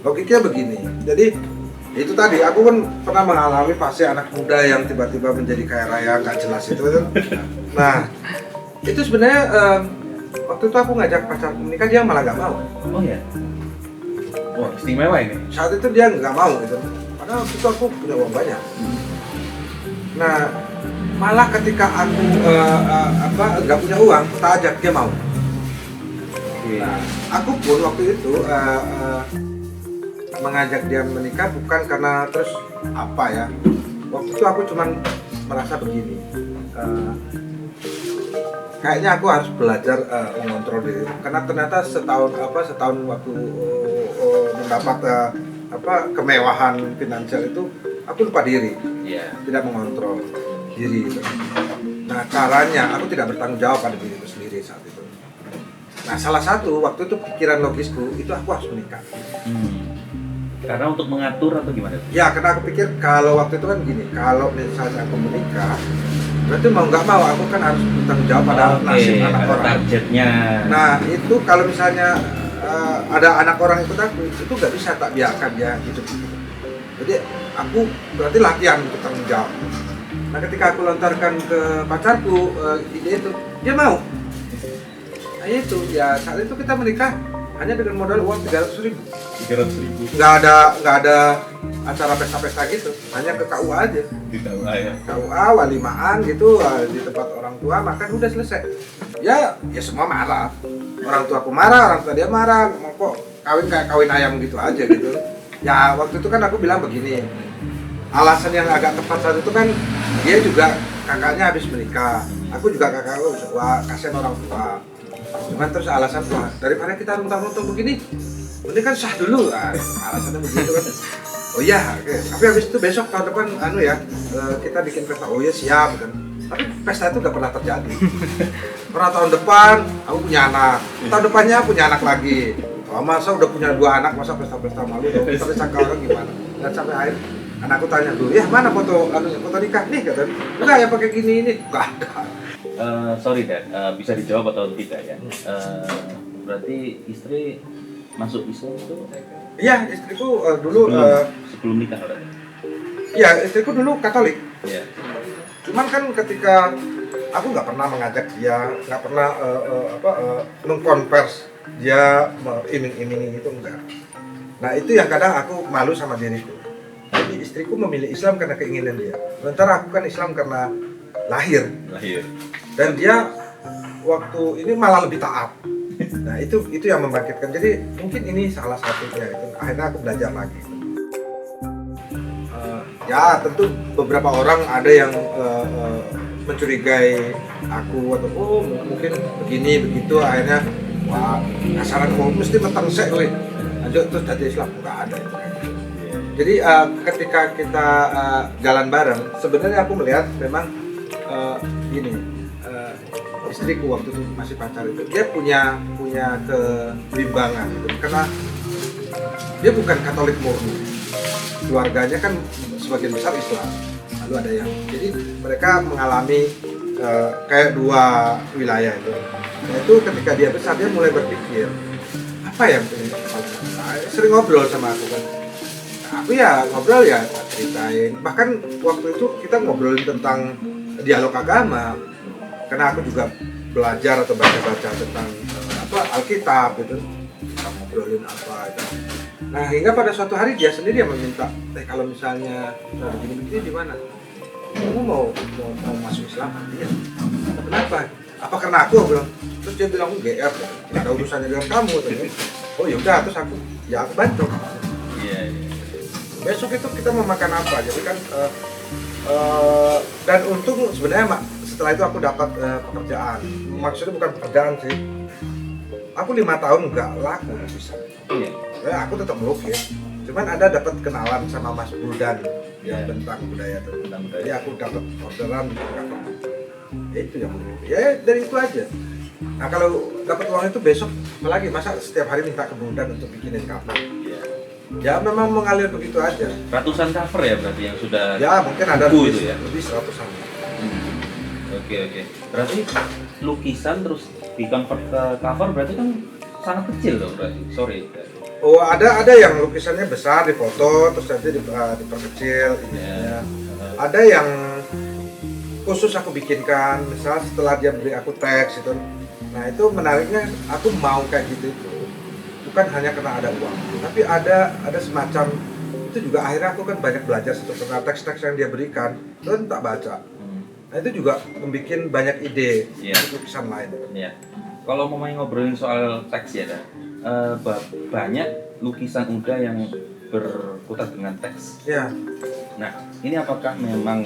logiknya begini. Jadi itu tadi aku kan pernah mengalami fase anak muda yang tiba-tiba menjadi kaya raya nggak jelas itu kan. Nah itu sebenarnya waktu itu aku ngajak pacarku menikah, dia malah nggak mau. Oh ya. Wah, istimewa ini. Saat itu dia nggak mau gitu. Padahal waktu itu aku punya uang banyak. Nah malah ketika aku nggak punya uang, tak ajak dia mau. Nah, aku pun waktu itu mengajak dia menikah bukan karena terus apa ya. Waktu itu aku cuman merasa begini. Kayaknya aku harus belajar mengontrol diri. Karena ternyata setahun waktu mendapat kemewahan finansial itu, aku lupa diri. Tidak mengontrol diri itu. Nah caranya aku tidak bertanggung jawab pada diriku sendiri saat itu. Nah salah satu waktu itu pikiran logisku itu aku harus menikah. Karena untuk mengatur atau gimana? Ya karena aku pikir kalau waktu itu kan gini, kalau misalnya aku menikah, berarti mau nggak mau aku kan harus bertanggung jawab pada nasib anak orang. Targetnya. Nah itu kalau misalnya ada anak orang ikut aku, itu nggak bisa tak biarkan dia hidup. Jadi aku berarti latihan untuk tanggung jawab. Nah ketika aku lontarkan ke pacarku ide itu, dia mau. Nah itu ya saat itu kita menikah hanya dengan modal uang 300.000. 300.000. Nggak ada acara pesta-pesta gitu, hanya ke KUA aja. Di KUA ya. KUA walimaan gitu di tempat orang tua, makan udah selesai. Ya semua marah. Orang tua aku marah, orang tua dia marah. Kok kawin kayak kawin ayam gitu aja gitu. Ya waktu itu kan aku bilang begini, alasan yang agak tepat saat itu kan dia juga kakaknya habis menikah, aku juga kakakku kasihan orang tua. Cuman terus alasan daripada kita runtang-runtang begini, mending kan sah dulu. Alasannya begitu kan. Oh iya, oke. Tapi habis itu besok tahun depan kita bikin pesta. Oh iya siap kan. Tapi pesta itu gak pernah terjadi. Pernah tahun depan aku punya anak, tahun depannya punya anak lagi. Masa udah punya 2 anak, masa pesta-pesta malu dong, tapi sangka orang gimana. Dan sampai akhir anakku tanya dulu, ya mana foto nikah nih katanya. Enggak ya pakai gini ini, enggak ada. Sorry Dad, bisa dijawab atau tidak ya? Berarti istri masuk Islam itu? Iya, istriku dulu sebelum nikah berarti? Iya, istriku dulu Katolik. Iya. Cuman kan ketika aku nggak pernah mengajak dia, nggak pernah mengkonvers dia iming-imingi itu enggak. Nah itu yang kadang aku malu sama diriku. Jadi istriku memilih Islam karena keinginan dia. Sementara aku kan Islam karena lahir. Dan dia waktu ini malah lebih taat. Nah itu yang membangkitkan. Jadi mungkin ini salah satunya. Akhirnya aku belajar lagi. Ya tentu beberapa orang ada yang mencurigai aku atau mungkin begini begitu, akhirnya wah kasaran mesti mentang sek weh lanjut terus jadi Islam, nggak ada itu. Jadi ketika kita jalan bareng, sebenarnya aku melihat memang gini, istriku waktu itu masih pacar itu dia punya kebimbangan gitu. Karena dia bukan Katolik murni, keluarganya kan sebagian besar Islam, lalu ada yang jadi mereka mengalami kayak 2 wilayah itu. Nah itu ketika dia besar dia mulai berpikir apa yang sering ngobrol sama aku kan. Nah, aku ya ngobrol ya ceritain, bahkan waktu itu kita ngobrolin tentang dialog agama karena aku juga belajar atau baca-baca tentang Alkitab gitu, kita ngobrolin apa itu. Nah hingga pada suatu hari dia sendiri yang meminta, kalau misalnya begini-begini di mana? Kamu mau masuk Islam? Iya. Kenapa? Apa karena aku bilang? Terus dia bilang GR, tidak ada urusannya dengan kamu. Oh yaudah, terus aku bantu. Iya. Besok itu kita mau makan apa? Jadi kan dan untung sebenarnya setelah itu aku dapat pekerjaan. Maksudnya bukan pekerjaan sih. Aku 5 tahun nggak laku bisa. Iya. Aku tetap melukis. Cuman ada dapat kenalan sama Mas Buldan yang Iya. tentang budaya itu. Tentang budaya. Jadi aku dapat orderan bikin cover. Ya itu yang ya dari itu aja. Nah kalau dapat uang itu besok apalagi masa setiap hari minta ke Buldan untuk bikinin cover. Iya. Ya memang mengalir begitu aja. Ratusan cover ya berarti yang sudah. Ya mungkin ada buku lebih, itu ya. lebih 100-an. Oke. Berarti lukisan terus di convert ke cover berarti kan sangat kecil dong berarti. Sorry. Oh ada yang lukisannya besar difoto terus nanti diperkecil ininya. Ada yang khusus aku bikinkan, misal setelah dia beri aku teks itu. Nah itu menariknya aku mau kayak gitu itu. Bukan hanya karena ada uang, tapi ada semacam itu juga akhirnya aku kan banyak belajar karena teks-teks yang dia berikan itu kan tak baca. Nah itu juga membuat banyak ide untuk lukisan lain. Iya. Kalau mau main ngobrolin soal teks ya, banyak lukisan Uda yang berkutat dengan teks. Ya. Nah, ini apakah memang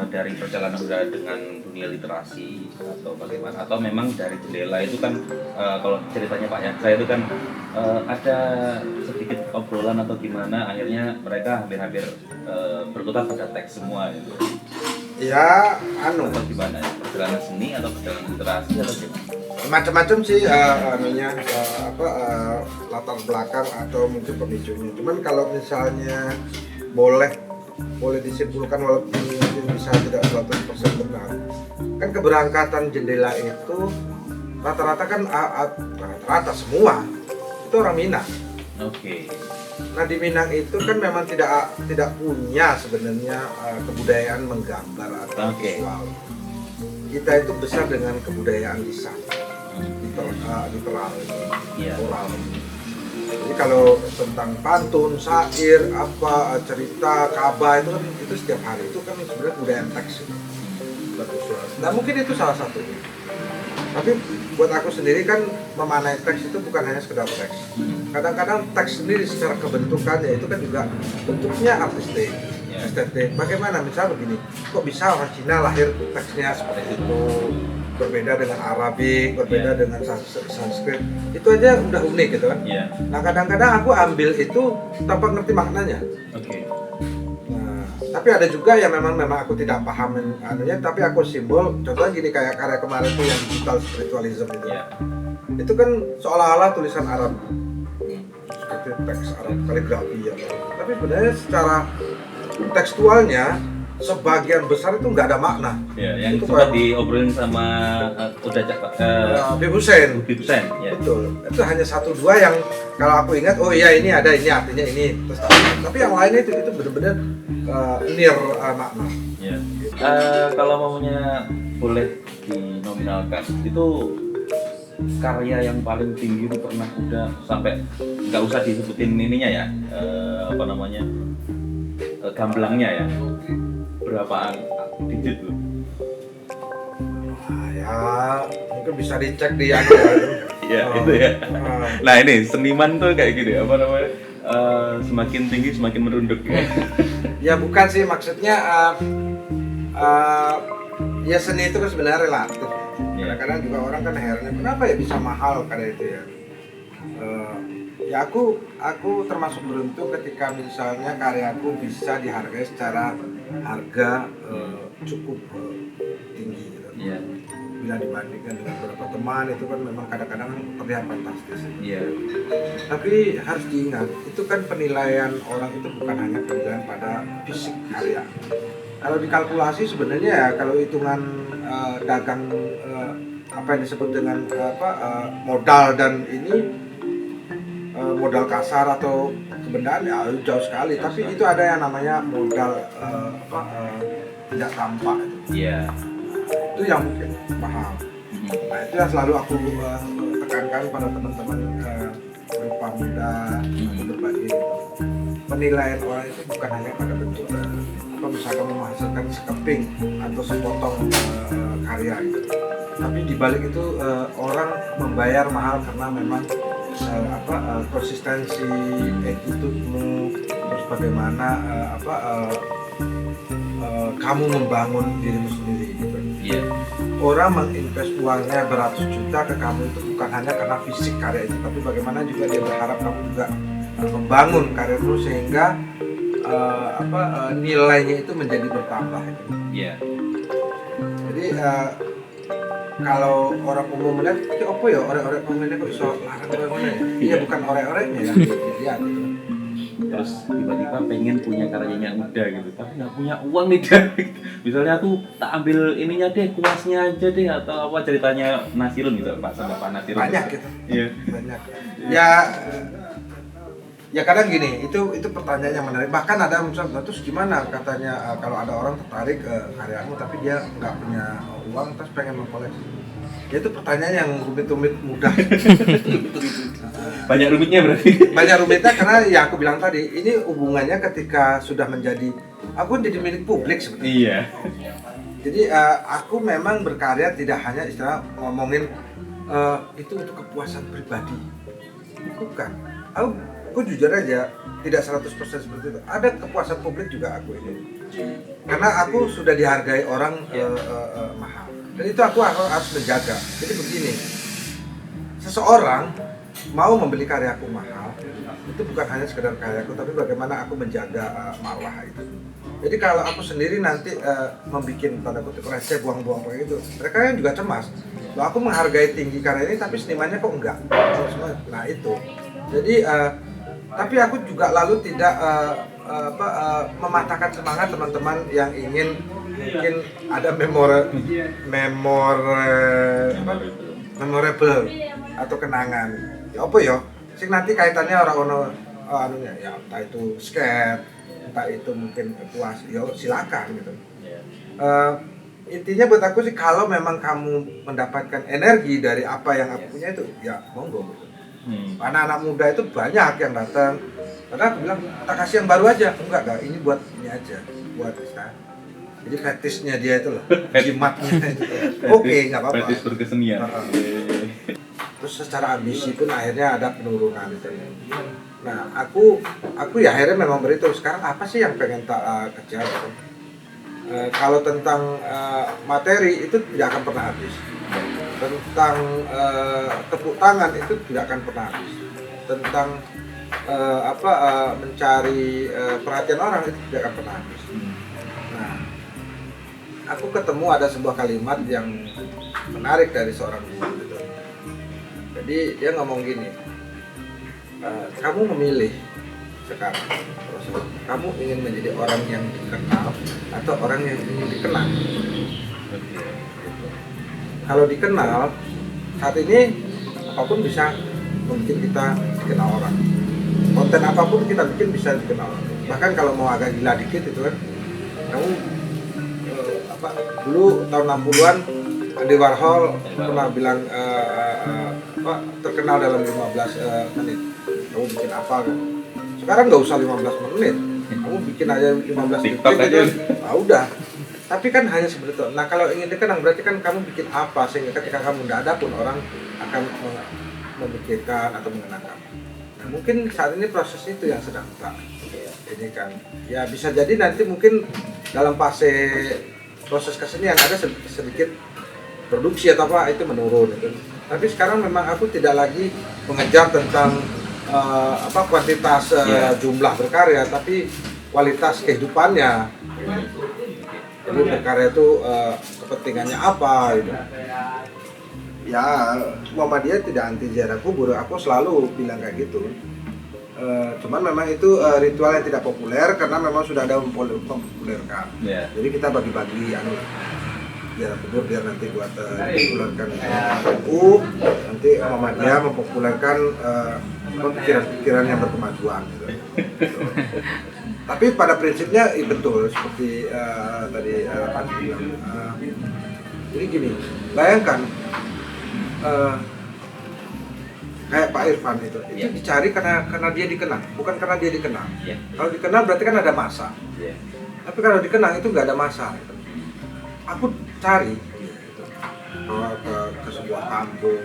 dari perjalanan Uda dengan dunia literasi atau bagaimana? Atau memang dari jendela itu kan kalau ceritanya Pak Yansa itu kan ada sedikit obrolan atau gimana akhirnya mereka hampir-hampir berkutat pada teks semua gitu. Ya, Atau gimana? Perjalanan seni atau perjalanan literasi atau gimana? macam-macam sih latar belakang atau mungkin pemicunya. Cuman kalau misalnya boleh disimpulkan walaupun mungkin bisa tidak 100% benar. Kan keberangkatan jendela itu rata-rata kan rata-rata semua itu orang Minang. Oke. Nah di Minang itu kan memang tidak punya sebenarnya kebudayaan menggambar atau visual. Kita itu besar dengan kebudayaan lisan, literal, oral. Jadi kalau tentang pantun, syair, cerita, kaba itu setiap hari itu kan sebenarnya kebudayaan teks itu. Nah mungkin itu salah satunya. Tapi buat aku sendiri kan memanai teks itu bukan hanya sekedar teks. Kadang-kadang teks sendiri secara kebentukannya itu kan juga bentuknya artistik, estetik. Bagaimana misalnya begini, kok bisa orang Cina lahir teksnya seperti itu, berbeda dengan Arabik, berbeda dengan Sanskrit. Itu aja udah unik gitu kan. Nah kadang-kadang aku ambil itu tanpa ngerti maknanya. Tapi ada juga yang memang aku tidak paham anunya, tapi aku simbol. Contohnya gini kayak karya kemarin tuh yang digital spiritualism itu. Itu kan seolah-olah tulisan Arab, seperti teks Arab kaligrafi ya. Tapi sebenarnya secara tekstualnya sebagian besar itu nggak ada makna. Yang itu sempat diobrolin sama Habib Hussein. Betul. Itu hanya 1-2 yang kalau aku ingat, oh iya ini ada ini artinya ini. Terus, tapi yang lainnya itu benar-benar near makna. Kalau maunya boleh dinominalkan, itu karya yang paling tinggi itu pernah udah sampai nggak usah disebutin ininya ya, gamblangnya ya, berapaan digit tuh? Ya mungkin bisa dicek di Itu ya. Nah ini seniman tuh kayak gini, semakin tinggi semakin merunduk. Ya bukan sih maksudnya ya seni itu kan sebenarnya relatif. Kadang-kadang juga orang kan heran kenapa ya bisa mahal karya itu ya. Ya aku termasuk beruntung ketika misalnya karyaku bisa dihargai secara harga cukup tinggi gitu. Bila dibandingkan dengan beberapa teman itu kan memang kadang-kadang terlihat fantastis. Tapi harus diingat itu kan penilaian orang itu bukan hanya penilaian pada fisik karya. Kalau dikalkulasi sebenarnya ya kalau hitungan dagang apa yang disebut dengan modal dan ini modal kasar atau kebendaan ya jauh sekali. Tapi itu ada yang namanya modal tidak tampak. Itu yang mungkin paham. Nah itu yang selalu aku tekankan pada teman-teman berupa muda berbagai penilaian orang itu bukan hanya pada bentuk misalkan menghasilkan sekeping atau sepotong karya gitu. Tapi dibalik itu orang membayar mahal karena memang konsistensi attitude-mu, terus bagaimana kamu membangun dirimu sendiri gitu. Orang menginvest uangnya beratus juta ke kamu itu bukan hanya karena fisik karya itu, tapi bagaimana juga dia berharap kamu juga membangun karirmu sehingga nilainya itu menjadi bertambah. Iya. Jadi kalau orang umum melihat itu apa ya orek-orek pemainnya kok iso larang mana ya? Iya bukan orek-oreknya yang dilihat gitu. Terus tiba-tiba pengen punya karyanya udah gitu, tapi nggak punya uang nih dia. Misalnya aku tak ambil ininya deh, kuasnya aja deh, atau apa ceritanya Nasirun gitu, Pak Nasirun. Banyak gitu. Iya. Banyak. Ya kadang gini, itu pertanyaan yang menarik. Bahkan ada misalnya, terus gimana katanya kalau ada orang tertarik ke karyamu tapi dia nggak punya uang terus pengen mengkoleksi. Ya itu pertanyaan yang rumit-rumit mudah. Banyak rumitnya berarti. Banyak rumitnya karena ya aku bilang tadi, ini hubungannya ketika sudah menjadi, aku jadi milik publik sebenarnya. Iya. Jadi aku memang berkarya tidak hanya istilah ngomongin itu untuk kepuasan pribadi. Bukan. Aku jujur aja tidak 100% seperti itu. Ada kepuasan publik juga aku ini. Karena aku sudah dihargai orang mahal. Dan itu aku harus menjaga. Jadi begini, seseorang mau membeli karyaku mahal, itu bukan hanya sekedar karyaku, tapi bagaimana aku menjaga marwah itu. Jadi kalau aku sendiri nanti membuat tanda kutip receh, buang-buang kayak gitu, mereka kan juga cemas. Loh, aku menghargai tinggi karya ini, tapi senimannya kok enggak? Nah itu. Jadi tapi aku juga lalu tidak mematahkan semangat teman-teman yang ingin mungkin ada memorable atau kenangan. Ya apa ya? Sing nanti kaitannya orang ono anunya ya entah itu skate, entah itu mungkin puas, ya silakan gitu. Intinya buat aku sih kalau memang kamu mendapatkan energi dari apa yang aku punya itu ya monggo gitu. Anak-anak muda itu banyak yang datang. Karena aku bilang, tak kasih yang baru aja. Enggak, ini buat ini aja. Buat kita. Jadi fetishnya dia itu loh. Jimatnya itu. Oke, nggak apa-apa. Fetish berkesenian. Terus secara ambisi pun akhirnya ada penurunan gitu. Nah, aku ya akhirnya memang beritahu sekarang apa sih yang pengen tak kejar gitu. Kalau tentang materi itu tidak akan pernah habis. Tentang tepuk tangan itu tidak akan pernah habis. Tentang mencari perhatian orang itu tidak akan pernah habis. Nah, aku ketemu ada sebuah kalimat yang menarik dari seorang guru gitu. Jadi dia ngomong gini, kamu memilih sekarang, kamu ingin menjadi orang yang dikenal atau orang yang ingin dikenal. Kalau dikenal, saat ini apapun bisa mungkin kita dikenal orang. Konten apapun kita bikin bisa dikenal. Bahkan kalau mau agak gila dikit itu kan, kamu dulu tahun 60-an Andy Warhol pernah bilang terkenal dalam 15 menit. Kamu bikin apa kan? Sekarang nggak usah 15 menit, kamu bikin aja 15 detik gitu, nah udah. Tapi kan hanya seperti itu. Nah kalau ingin dikenang berarti kan kamu bikin apa sehingga ketika kamu nggak ada pun orang akan memikirkan atau mengenang kamu. Nah mungkin saat ini proses itu yang sedang kita ini kan. Ya bisa jadi nanti mungkin dalam fase proses kesenian ada sedikit produksi atau apa itu menurun gitu. Tapi sekarang memang aku tidak lagi mengejar tentang kuantitas jumlah berkarya, tapi kualitas kehidupannya. Jadi berkarya itu kepentingannya apa gitu. Ya Muhammadiyah tidak anti ziarah kubur, aku selalu bilang kayak gitu. Cuman memang itu ritual yang tidak populer karena memang sudah ada mempopulerkan. Jadi kita bagi-bagi ziarah kubur biar nanti buat dipopulerkan nanti Muhammadiyah mempopulerkan pikiran-pikiran yang berkemajuan gitu. Tapi pada prinsipnya betul seperti tadi Pak bilang. Jadi gini, bayangkan kayak Pak Irfan itu dicari karena dia dikenang, bukan karena dia dikenal. Kalau dikenal berarti kan ada masa. Tapi kalau dikenang itu nggak ada masa. Gitu. Aku cari gitu, ke sebuah kampung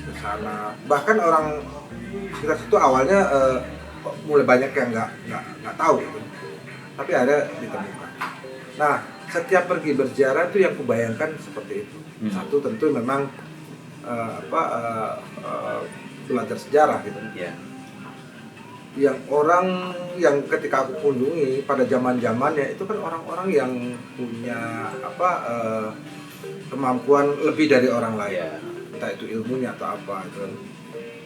ke sana. Bahkan orang sekitar situ awalnya mulai banyak yang nggak tahu gitu. Tapi ada ditemukan. Nah, setiap pergi berziarah itu yang kubayangkan seperti itu. Satu tentu memang belajar sejarah gitu. yang orang yang ketika aku kunjungi pada zaman-zamannya itu kan orang-orang yang punya kemampuan lebih dari orang lain, entah itu ilmunya atau apa gitu.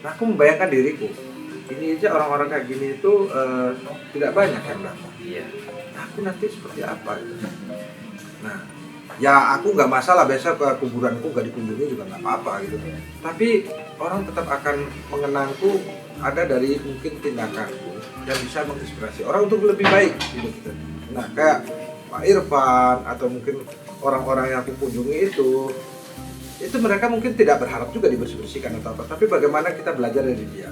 Nah, aku membayangkan diriku, ini aja orang-orang kayak gini itu tidak banyak yang datang. Aku nanti seperti apa gitu. Nah, ya aku nggak masalah besok ke kuburanku nggak dikunjungi juga nggak apa-apa gitu. Tapi orang tetap akan mengenangku ada dari mungkin tindakanku yang bisa menginspirasi orang untuk lebih baik gitu. Nah, kayak Pak Irfan atau mungkin orang-orang yang aku kunjungi itu mereka mungkin tidak berharap juga dibersih-bersihkan atau apa, tapi bagaimana kita belajar dari dia.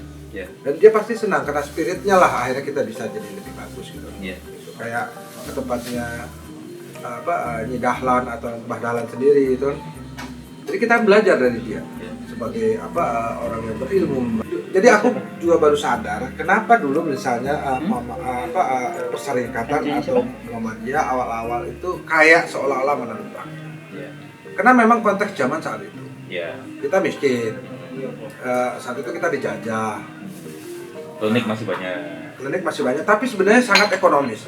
Dan dia pasti senang karena spiritnya lah akhirnya kita bisa jadi lebih bagus gitu. Gitu. Kayak ke tempatnya Nyi Dahlan atau Mbah Dahlan sendiri itu. Jadi kita belajar dari dia sebagai orang yang berilmu. Jadi aku juga baru sadar kenapa dulu misalnya Perserikatan atau Muhammadiyah awal-awal itu kayak seolah-olah menentang. Karena memang konteks zaman saat itu. Kita miskin. Saat itu kita dijajah. Klinik masih banyak. Tapi sebenarnya sangat ekonomis.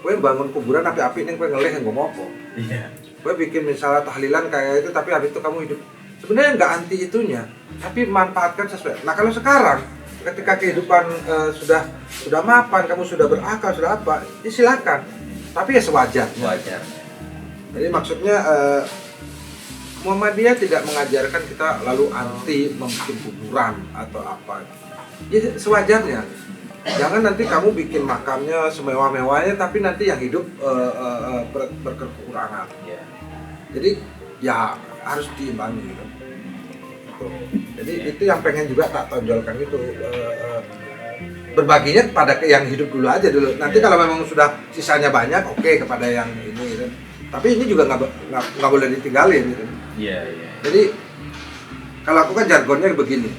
Gue bangun kuburan api-api nih gue ngelih yang gue ngopo. Gue bikin misalnya tahlilan kayak itu tapi habis itu kamu hidup. Sebenarnya nggak anti itunya, tapi manfaatkan sesuai. Nah kalau sekarang ketika kehidupan sudah mapan, kamu sudah berakal, sudah apa, ya silakan. Tapi ya sewajarnya. Jadi maksudnya Muhammadiyah tidak mengajarkan kita lalu anti membuat kuburan atau apa. Ya sewajarnya. Jangan nanti kamu bikin makamnya semewah-mewahnya tapi nanti yang hidup berkekurangan. Jadi ya harus diimbangi gitu. Jadi itu yang pengen juga tak tonjolkan itu berbaginya kepada yang hidup dulu aja dulu. Nanti kalau memang sudah sisanya banyak, oke, kepada yang ini gitu. Tapi ini juga nggak boleh ditinggalin gitu. Jadi kalau aku kan jargonnya begini,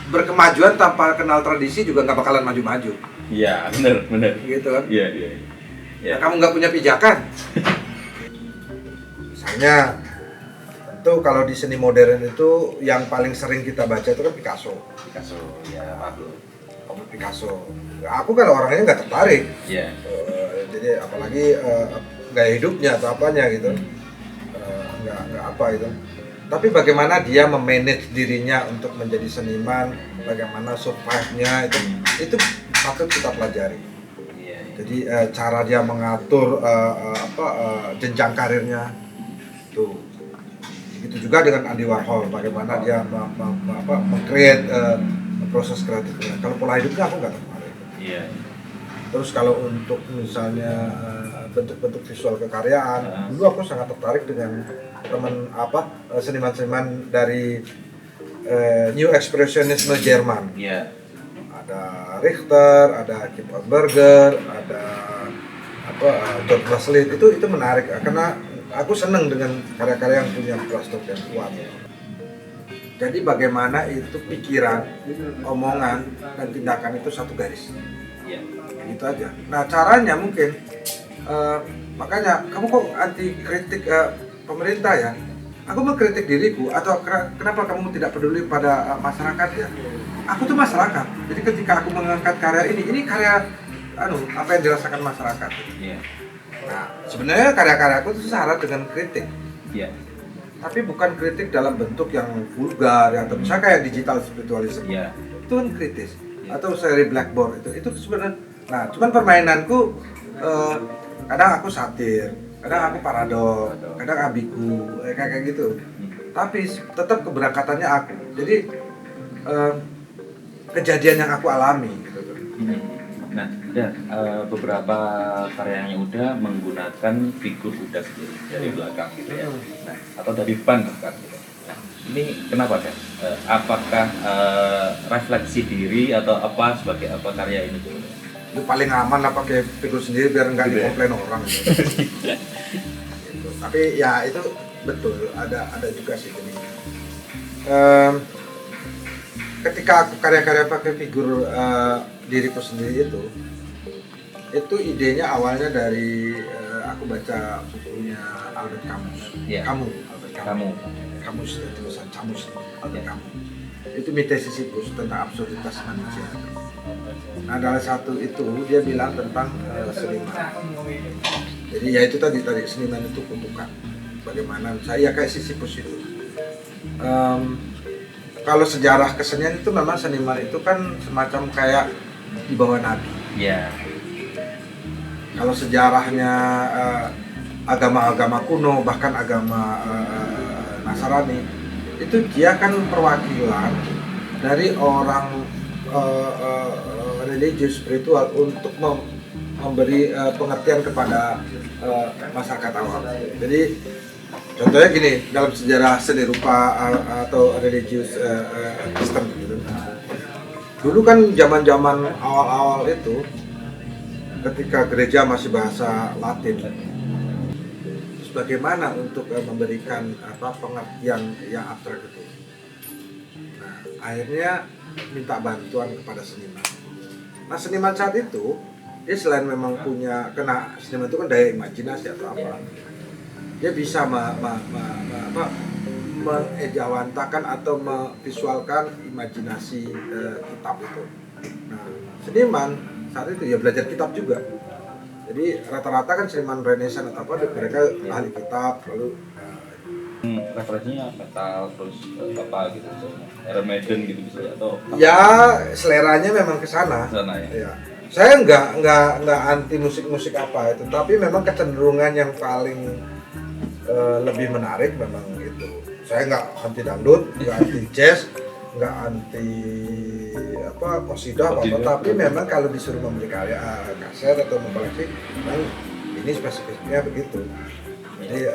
berkemajuan tanpa kenal tradisi juga nggak bakalan maju-maju. Iya, benar. Gitu kan? Iya. Nah, kamu nggak punya pijakan. Misalnya, tentu kalau di seni modern itu yang paling sering kita baca itu kan Picasso, Ya, Pablo. Picasso. Aku kalau orangnya nggak tertarik. Jadi apalagi gaya hidupnya atau apanya gitu, nggak apa gitu. Tapi bagaimana dia memanage dirinya untuk menjadi seniman, bagaimana survive-nya itu patut kita pelajari. Jadi cara dia mengatur jenjang karirnya tuh. Begitu juga dengan Andy Warhol, bagaimana dia meng-create proses kreatifnya. Kalau pola hidupnya aku nggak tertarik. Terus kalau untuk misalnya bentuk-bentuk visual kekaryaan, dulu aku sangat tertarik dengan seniman-seniman dari New Expressionisme Jerman. Ada Richter, ada Kim Berger, ada George Baselit. Itu menarik karena aku senang dengan karya-karya yang punya plastik yang kuat. Jadi bagaimana itu pikiran, omongan, dan tindakan itu satu garis. Gitu aja. Nah caranya mungkin makanya kamu kok anti kritik pemerintah ya? Aku mengkritik diriku atau kenapa kamu tidak peduli pada masyarakat ya? Aku tuh masyarakat. Jadi ketika aku mengangkat karya ini karya apa yang dirasakan masyarakat. Nah sebenarnya karya-karyaku itu syarat dengan kritik. Tapi bukan kritik dalam bentuk yang vulgar atau misalnya kayak digital spiritualism. Itu kan kritis. Atau seri Blackboard itu sebenarnya. Nah, cuman permainanku kadang aku satir, kadang aku paradok, kadang ambigu, kayak gitu. Tapi tetap keberangkatannya aku. Jadi kejadian yang aku alami gitu. Nah, beberapa karyanya udah menggunakan figur Buddha sendiri dari belakang gitu ya. Nah, atau dari depan bahkan gitu. Nah, ini kenapa kan? Apakah refleksi diri atau apa sebagai apa karya ini tuh? Itu paling aman lah pakai figur sendiri biar nggak dikomplain orang gitu. Gitu. Tapi ya itu betul ada juga sih ini. Ketika aku karya-karya pakai figur diriku sendiri itu idenya awalnya dari aku baca bukunya Albert Camus. Camus tulisan Camus Albert Camus. Itu Mite Sisyphus tentang absurditas manusia. Nah, dalam satu itu dia bilang tentang seniman. Jadi ya itu tadi seniman itu kutukan. Bagaimana saya kayak Sisyphus itu. Kalau sejarah kesenian itu memang seniman itu kan semacam kayak di bawah nabi. Iya. Kalau sejarahnya agama-agama kuno, bahkan agama Nasrani, itu dia kan perwakilan dari orang religius spiritual untuk memberi pengertian kepada masyarakat awam. Jadi contohnya gini, dalam sejarah seni rupa atau religius Kristen gitu. Dulu kan zaman-zaman awal-awal itu ketika gereja masih bahasa Latin, terus bagaimana untuk memberikan pengertian yang abstrak itu. Nah, akhirnya minta bantuan kepada seniman. Nah, seniman saat itu dia selain memang punya, kena seniman itu kan daya imajinasi atau apa, dia bisa mengejawantakan atau memvisualkan imajinasi kitab itu. Nah, seniman saat itu ya belajar kitab juga. Jadi rata-rata kan seniman Renaissance atau apa, mereka ahli kitab, lalu referensinya metal terus apa gitu misalnya Iron Maiden gitu misalnya atau ya seleranya memang ke sana. Ya. Saya nggak anti musik apa itu, tapi memang kecenderungan yang paling lebih menarik memang itu. Saya nggak anti dangdut, nggak anti jazz, nggak anti qasidah apa, tapi memang kalau disuruh membeli kaset atau mengkoleksi, memang ini spesifiknya begitu. Jadi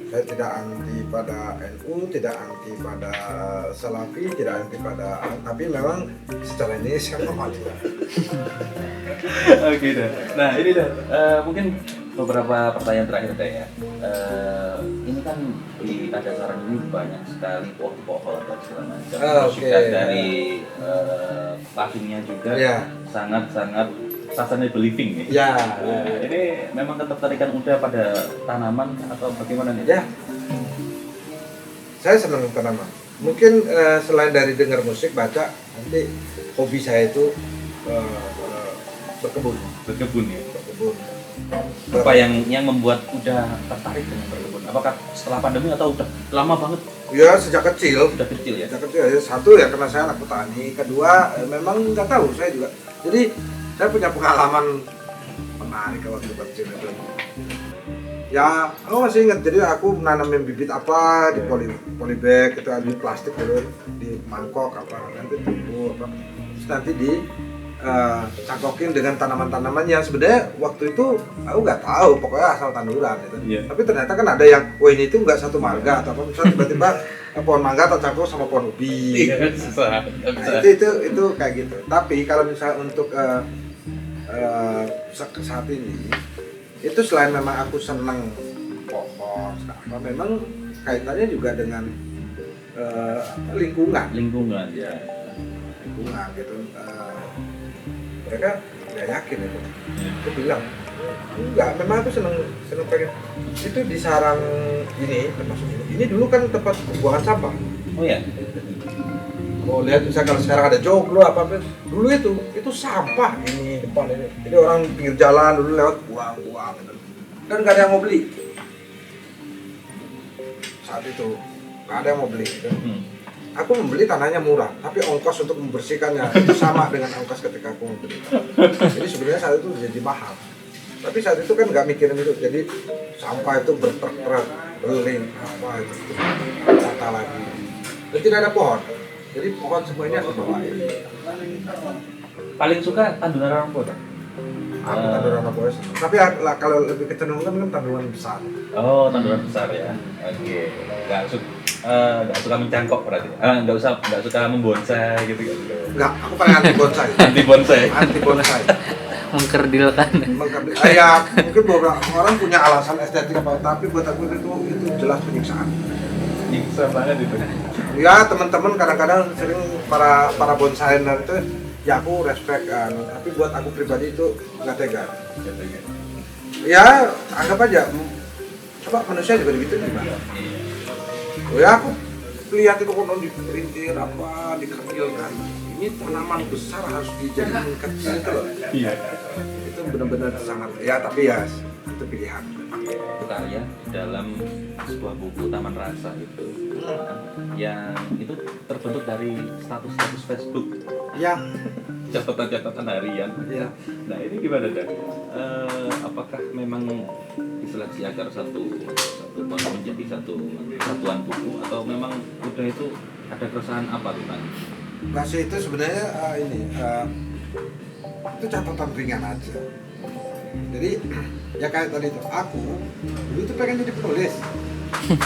saya tidak anti pada NU, tidak anti pada Salafi, tidak anti pada, tapi memang secara ini saya maju. Oke dah. Nah ini dah mungkin beberapa pertanyaan terakhir deh ya. Ini kan di ada saran ini banyak sekali pohon-pohon dan segala macam. Musik dari lagunya juga sangat-sangat sustainable living nih. Ya. Ini memang ketertarikan Uda pada tanaman atau bagaimana nih? Ya. Saya senang tanaman. Mungkin selain dari dengar musik, baca, nanti hobi saya itu berkebun. Berkebun ya. Berkebun. Apa yang membuat Uda tertarik dengan berkebun? Apakah setelah pandemi atau udah lama banget? Ya sejak kecil. Sudah kecil ya. Sejak kecil. Satu ya karena saya anak petani. Kedua memang nggak tahu saya juga. Jadi saya punya pengalaman menarik waktu kecil itu. Ya, aku masih ingat. Jadi aku menanamin bibit apa di polybag itu, di plastik dulu, di mangkok apa, nanti tumbuh apa. Terus nanti di cangkokin dengan tanaman-tanaman yang sebenarnya waktu itu aku nggak tahu, pokoknya asal tanduran gitu. Yeah. Tapi ternyata kan ada yang, wah ini itu nggak satu marga atau apa, misalnya tiba-tiba pohon mangga tercampur sama pohon ubi. Nah, itu kayak gitu. Tapi kalau misalnya untuk saat ini itu selain memang aku seneng pohon apa, memang kaitannya juga dengan lingkungan ya, lingkungan gitu. Mereka nggak yakin itu. Aku bilang enggak, memang aku seneng pengen itu di sarang ini, termasuk ini dulu kan tempat pembuangan sampah. Oh ya. Oh lihat misalnya kalau sekarang ada joglo apa dulu itu sampah ini depan ini. Jadi orang pinggir jalan dulu lewat buang gitu. Dan nggak ada yang mau beli. Saat itu nggak ada yang mau beli gitu. Aku membeli tanahnya murah, tapi ongkos untuk membersihkannya itu sama dengan ongkos ketika aku membeli. Jadi sebenarnya saat itu jadi mahal. Tapi saat itu kan nggak mikirin itu. Jadi sampah itu bertruk-truk, beling apa itu tata lagi. Dan tidak ada pohon. Jadi pohon semuanya aku bawain. Paling suka tanduran rumput? Aku tanduran rumput. Tapi kalau lebih kecenderungan kan tanduran besar. Oh, tanduran besar ya. Oke. Nggak suka mencangkok berarti. Nggak suka membonsai gitu. Enggak, aku paling anti bonsai. Anti bonsai. Mengkerdilkan. Ya, mungkin beberapa orang punya alasan estetik apa, tapi buat aku itu jelas penyiksaan. Nyiksa banget itu. Ya teman-teman kadang-kadang sering para bonsainer itu ya aku respect kan, tapi buat aku pribadi itu nggak tega. Ya anggap aja, coba manusia juga begitu gimana? Oh ya aku lihat itu konon diperintir apa, dikecilkan. Ini ini tanaman besar harus dijadikan kecil itu loh. Iya. Itu benar-benar sangat ya, tapi ya itu pilihan. Itu karya dalam sebuah buku Taman Rasa itu, yang itu terbentuk dari status-status Facebook, Ya, catatan-catatan harian. ya. Nah ini gimana Dan? Apakah memang diseleksi agar satu pohon menjadi satu satuan buku, atau memang udah itu ada keresahan apa tentang? Nah sih itu sebenarnya itu catatan ringan aja. Jadi ya kayak tadi itu, aku dulu tuh pengen jadi penulis.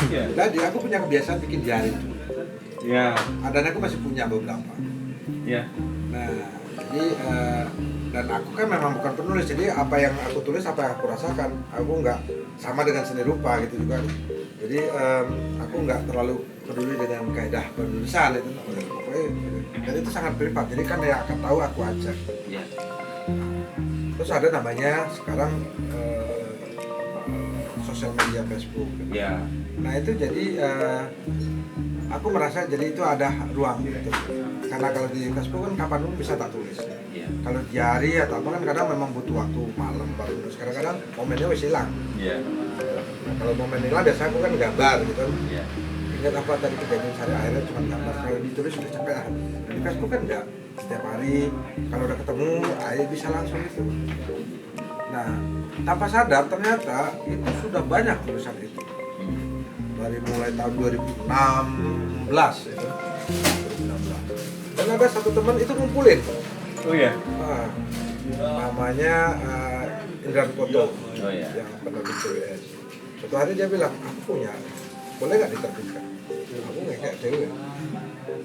Iya. Jadi aku punya kebiasaan bikin diary. Ya. Dan aku masih punya beberapa. Ya. Nah, jadi dan aku kan memang bukan penulis, jadi apa yang aku tulis, apa yang aku rasakan, aku nggak sama dengan seni rupa gitu juga. Jadi aku nggak terlalu peduli dengan kaidah penulisan itu, pokoknya, dan itu sangat privat. Jadi kan yang akan tahu aku aja. Ya. Terus ada namanya sekarang sosial media Facebook. Ya. Nah itu jadi aku merasa jadi itu ada ruang gitu. Karena kalau di Facebook kan kapan pun bisa tak tulis. Ya. Kalau diary atau apa kan kadang memang butuh waktu malam baru terus. Kadang-kadang momennya wis hilang. Ya. Nah, kalau momen hilang biasanya aku kan gambar gitu. Ya. Ingat apa tadi kejadian sehari akhirnya cuma gambar. Kalau ditulis sudah capek lah. Di Facebook kan enggak. Setiap hari kalau udah ketemu ayo bisa langsung itu. Nah tanpa sadar ternyata itu sudah banyak tulisan itu. Dari mulai tahun 2016 itu. 2016. Dan ada satu teman itu ngumpulin. Oh ya. Namanya Indra Koto, Oh ya. yang penerbit CWS. Suatu hari dia bilang, aku punya, boleh nggak diterbitkan? Aku nggak kayak cewek.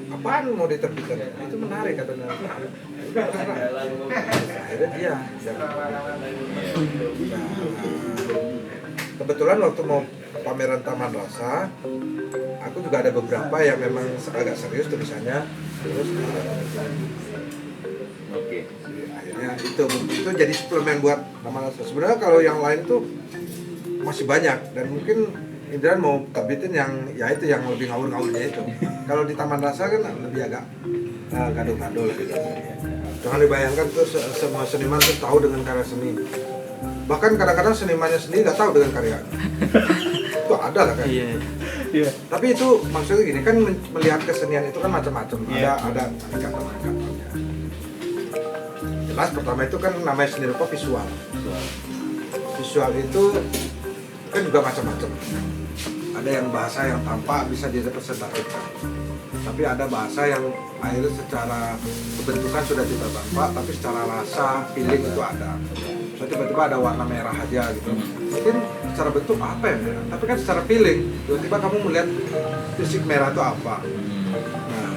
Apaan mau diterbitkan? Itu menarik katanya. Udah, karena akhirnya dia. Kebetulan waktu mau pameran Taman Rasa, aku juga ada beberapa yang memang agak serius tulisannya. Terus Oke. akhirnya itu jadi suplemen buat Taman Rasa. Sebenarnya kalau yang lain tuh masih banyak dan mungkin Indra mau terbitin yang ya itu yang lebih ngawur-ngawurnya itu. Kalau di Taman Rasa kan lebih agak gaduh-gaduh lah gitu. Jangan dibayangkan tuh semua seniman tuh tahu dengan karya seni. Bahkan kadang-kadang senimannya sendiri nggak tahu dengan karyanya. Itu ada lah kan. Iya. Iya. Tapi itu maksudnya gini kan melihat kesenian itu kan macam-macam. Iya. Ada ikatan-ikatannya. Jelas pertama itu kan namanya seni rupa visual. Visual itu kan juga macam-macam. Ada yang bahasa yang tampak bisa direpresentasikan. Tapi ada bahasa yang akhirnya secara kebentukan sudah tidak tampak, tapi secara rasa, feeling itu ada. So tiba-tiba ada warna merah aja gitu. Mungkin secara bentuk apa ya merah? Tapi kan secara feeling, tiba-tiba kamu melihat fisik merah itu apa. Nah,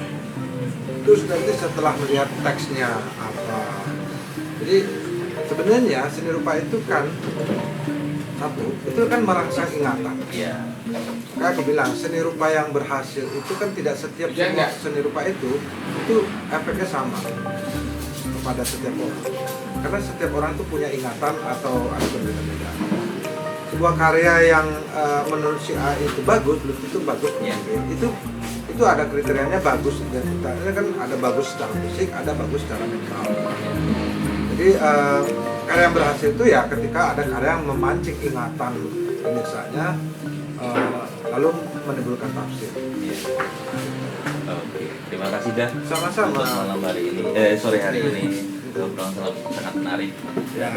terus nanti setelah melihat teksnya apa. Jadi sebenarnya seni rupa itu kan satu, itu kan merangsang ingatan. Iya. Kayak aku bilang, seni rupa yang berhasil itu kan tidak setiap semua seni rupa itu efeknya sama kepada setiap orang. Karena setiap orang itu punya ingatan atau ada berbeda-beda. Sebuah karya yang menurut si A itu bagus, belum tentu bagus. Iya. Itu ada kriterianya bagus. Dan ini kan ada bagus secara fisik, ada bagus secara mental. Jadi karya yang berhasil itu ya ketika ada karya yang memancing ingatan misalnya lalu menimbulkan tafsir. Oke, terima kasih dah. Sama-sama. Untuk malam hari ini, sore hari ini, obrolan sangat menarik. Ya.